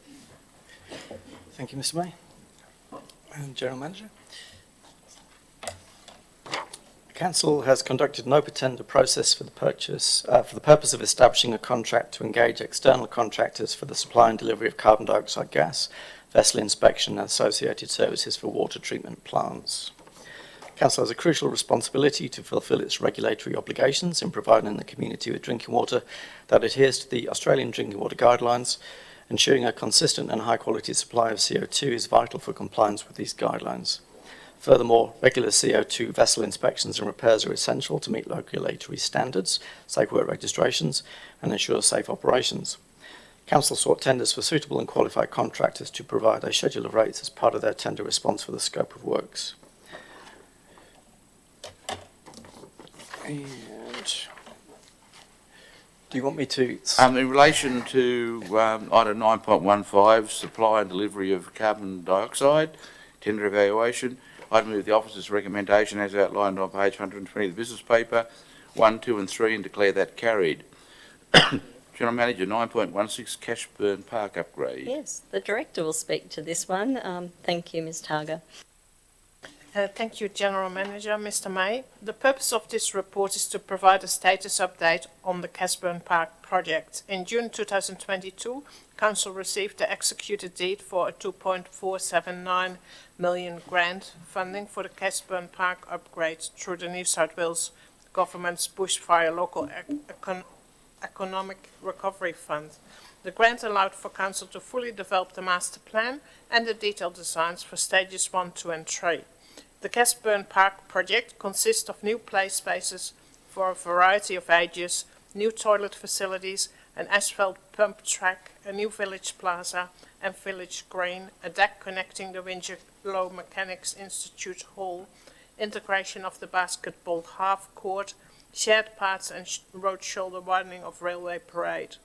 Thank you, Mr. May. General Manager. Council has conducted an open tender process for the purchase, for the purpose of establishing a contract to engage external contractors for the supply and delivery of carbon dioxide gas, vessel inspection and associated services for water treatment plants. Council has a crucial responsibility to fulfil its regulatory obligations in providing the community with drinking water that adheres to the Australian Drinking Water Guidelines. Ensuring a consistent and high quality supply of CO2 is vital for compliance with these guidelines. Furthermore, regular CO2 vessel inspections and repairs are essential to meet regulatory standards, safe work registrations, and ensure safe operations. Council sought tenders for suitable and qualified contractors to provide a schedule of rates as part of their tender response for the scope of works. And do you want me to... In relation to item 9.15, supply and delivery of carbon dioxide, tender evaluation, I'd move the officer's recommendation as outlined on page 120 of the business paper, 1, 2 and 3, and declare that carried. General Manager, 9.16, Cashburn Park upgrade. Yes, the Director will speak to this one. Thank you, Ms Targa. Thank you, General Manager. Mr. May, the purpose of this report is to provide a status update on the Cashburn Park project. In June 2022, Council received the executed deed for a 2.479 million grant funding for the Cashburn Park upgrade through the New South Wales Government's Bushfire Local Economic Recovery Fund. The grant allowed for Council to fully develop the master plan and the detailed designs for stages 1, 2 and 3. The Cashburn Park project consists of new play spaces for a variety of ages, new toilet facilities, an asphalt pump track, a new village plaza and village green, a deck connecting the Winslow Mechanics Institute Hall, integration of the basketball half court, shared paths and road shoulder widening of Railway Parade.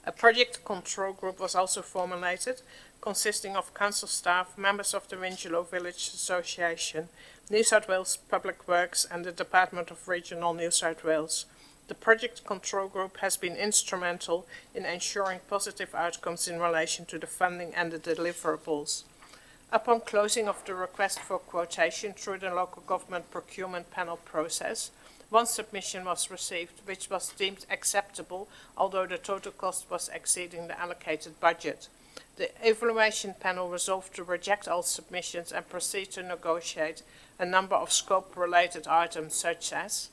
A project control group was also formulated, consisting of council staff, members of the Wingello Village Association, New South Wales Public Works and the Department of Regional New South Wales. The project control group has been instrumental in ensuring positive outcomes in relation to the funding and the deliverables. Upon closing of the request for quotation through the local government procurement panel process, one submission was received which was deemed acceptable, although the total cost was exceeding the allocated budget. The evaluation panel resolved to reject all submissions and proceed to negotiate a number of scope-related items such as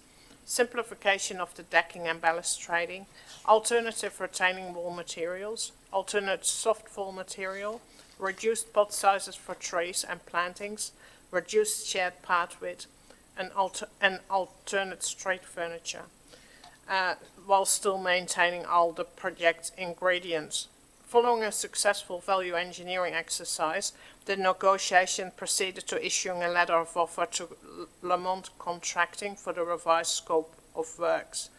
simplification of the decking and balustrading, alternative retaining wall materials, alternate soft fall material, reduced pot sizes for trees and plantings, reduced shared path width, and alternate street furniture, while still maintaining all the project ingredients. Following a successful value engineering exercise, the negotiation proceeded to issuing a letter of offer to Lamont Contracting for the revised scope of works,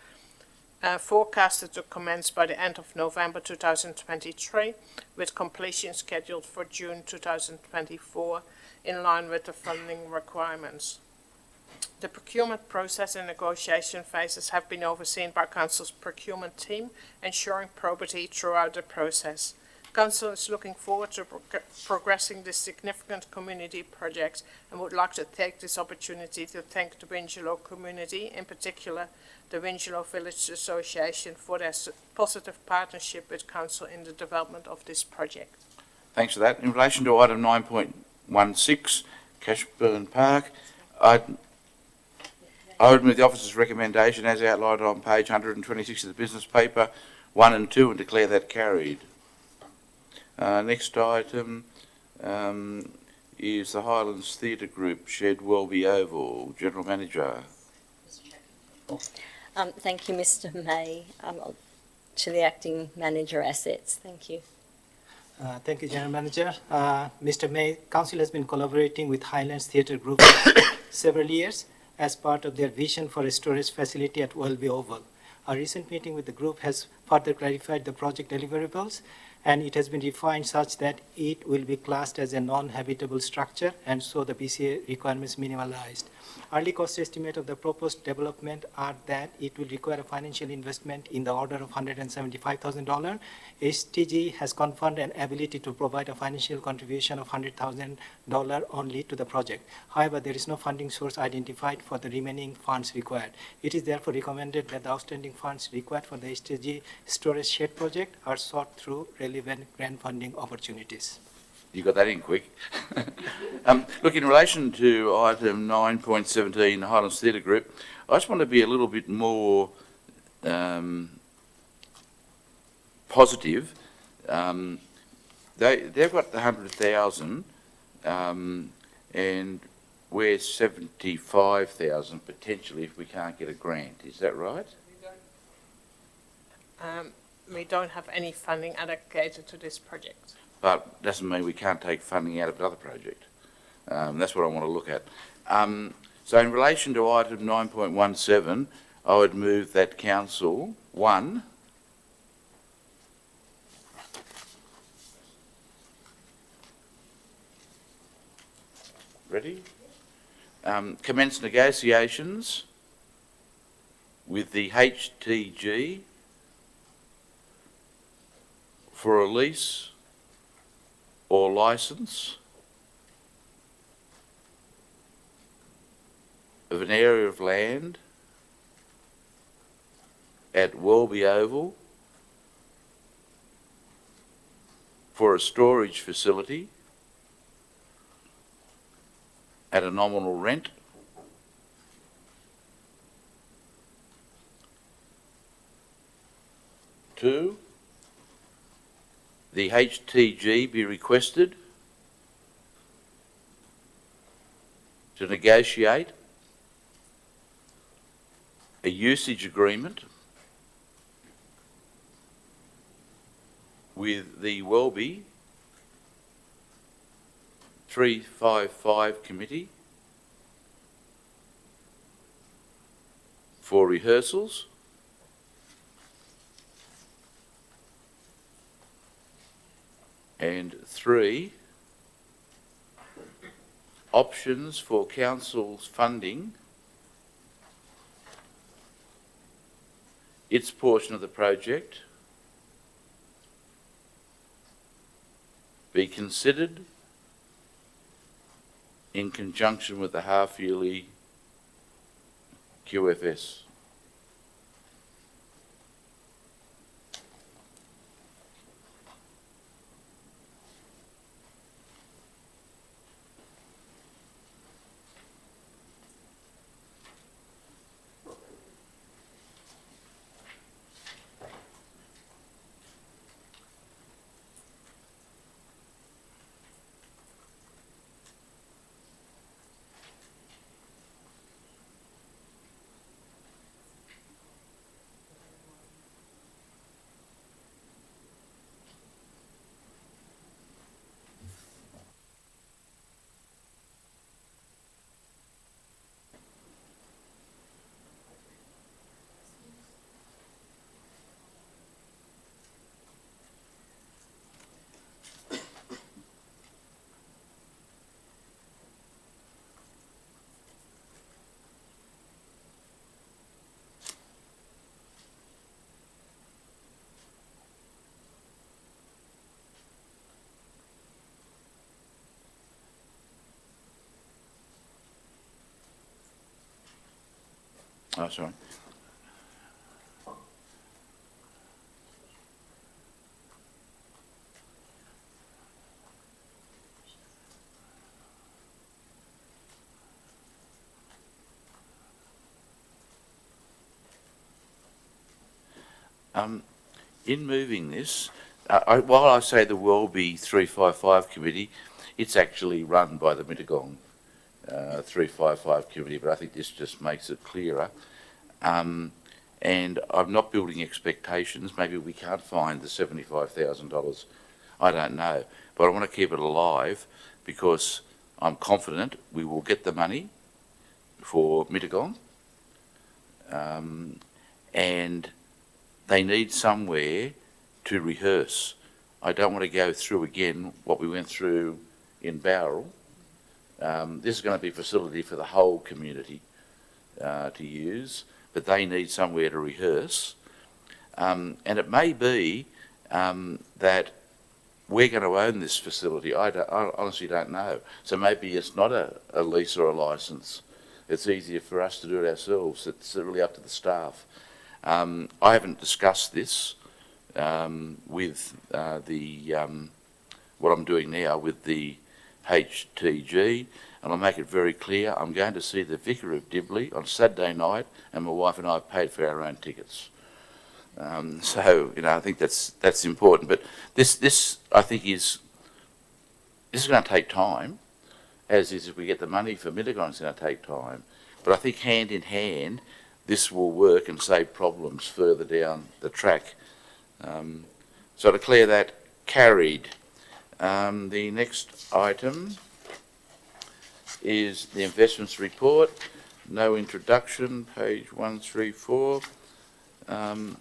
forecasted to commence by the end of November 2023, with completion scheduled for June 2024, in line with the funding requirements. The procurement process and negotiation phases have been overseen by Council's procurement team, ensuring probity throughout the process. Council is looking forward to progressing this significant community project and would like to take this opportunity to thank the Wingello community, in particular the Wingello Village Association, for their positive partnership with Council in the development of this project. Thanks for that. In relation to item 9.16, Cashburn Park, I would move the officer's recommendation as outlined on page 126 of the business paper 1 and 2 and declare that carried. Next item is the Highlands Theatre Group, Shed Welby Oval. General Manager. Thank you, Mr. May. To the Acting Manager Assets. Thank you. Thank you, General Manager. Mr. May, Council has been collaborating with Highlands Theatre Group for several years as part of their vision for a storage facility at Welby Oval. Our recent meeting with the group has further clarified the project deliverables, and it has been defined such that it will be classed as a non-habitable structure, and so the BCA requirements minimalized. Early cost estimate of the proposed development are that it will require a financial investment in the order of $175,000. STG has confirmed an ability to provide a financial contribution of $100,000 only to the project. However, there is no funding source identified for the remaining funds required. It is therefore recommended that the outstanding funds required for the STG storage shed project are sought through relevant grant funding opportunities. You got that in quick. Look, in relation to item 9.17, Highlands Theatre Group, I just want to be a little bit more positive. They've got the 100,000, and we're 75,000 potentially if we can't get a grant. Is that right? We don't have any funding allocated to this project. But doesn't mean we can't take funding out of another project. That's what I want to look at. So in relation to item 9.17, I would move that Council, 1, ready? Commence negotiations with the HTG for a lease or licence of an area of land at Welby Oval for a storage facility at a nominal rent Two, the HTG be requested to negotiate a usage agreement with the Welby 355 Committee for rehearsals And 3, options for council's funding its portion of the project be considered in conjunction with the half-yearly QFS. Oh, sorry. In moving this, while I say the Welby 355 committee, it's actually run by the Mittagong 355 committee, but I think this just makes it clearer. And I'm not building expectations. Maybe we can't find the $75,000. I don't know. But I want to keep it alive because I'm confident we will get the money for Mittagong. And they need somewhere to rehearse. I don't want to go through again what we went through in Bowral. This is going to be a facility for the whole community to use, but they need somewhere to rehearse. And it may be that we're going to own this facility. I honestly don't know. So maybe it's not a lease or a licence. It's easier for us to do it ourselves. It's really up to the staff. I haven't discussed this with what I'm doing now with the HTG, and I'll make it very clear. I'm going to see the Vicar of Dibley on Saturday night, and my wife and I have paid for our own tickets. So, you know, I think that's important. But this I think is going to take time, as is if we get the money for Mittagong, it's going to take time. But I think hand in hand, this will work and save problems further down the track. So I declare that carried. The next item is the investments report. No introduction, page 134. In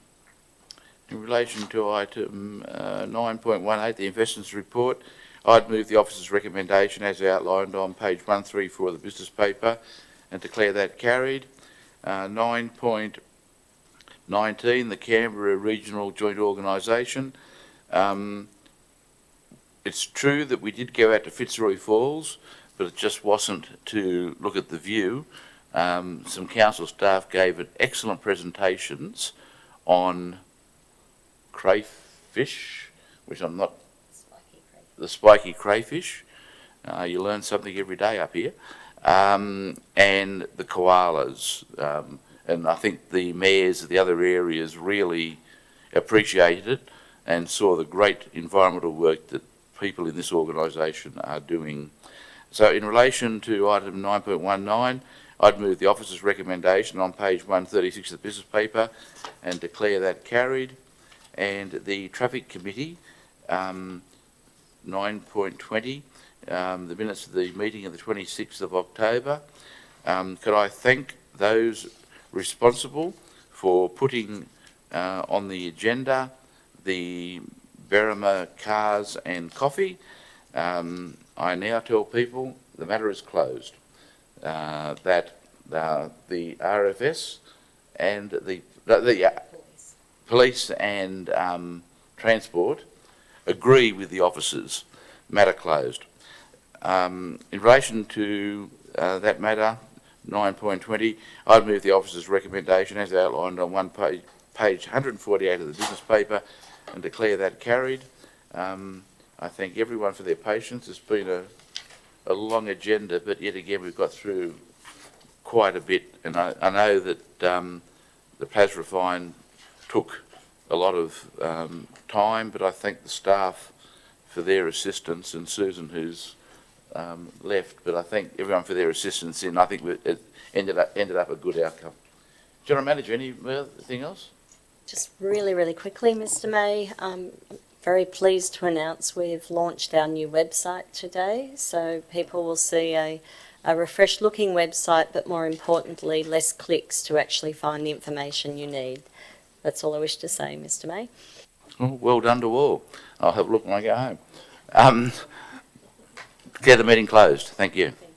relation to item 9.18, the investments report, I'd move the officer's recommendation as outlined on page 134 of the business paper and declare that carried. 9.19, the Canberra Regional Joint Organisation. It's true that we did go out to Fitzroy Falls, but it just wasn't to look at the view. Some council staff gave excellent presentations on crayfish, which I'm not, the spiky crayfish. You learn something every day up here. And the koalas. And I think the mayors of the other areas really appreciated it and saw the great environmental work that people in this organisation are doing. So in relation to item 9.19, I'd move the officer's recommendation on page 136 of the business paper and declare that carried. And the traffic committee, 9.20, the minutes of the meeting of the 26th of October. Could I thank those responsible for putting on the agenda the Berrima Cars and Coffee. I now tell people the matter is closed. That the RFS and the police and transport agree with the officers. Matter closed. In relation to that matter, 9.20, I'd move the officer's recommendation as outlined on page 148 of the business paper and declare that carried. I thank everyone for their patience. It's been a long agenda, but yet again we've got through quite a bit, and I know that the PAS Refine took a lot of time, but I thank the staff for their assistance, and Susan who's left, but I thank everyone for their assistance, and I think it ended up a good outcome. General Manager, anything else? Just really, really quickly, Mr. May, I'm very pleased to announce we've launched our new website today, so people will see a refreshed looking website, but more importantly, less clicks to actually find the information you need. That's all I wish to say, Mr. May. Oh, well done to all. I'll have a look when I go home. Declare the meeting closed. Thank you.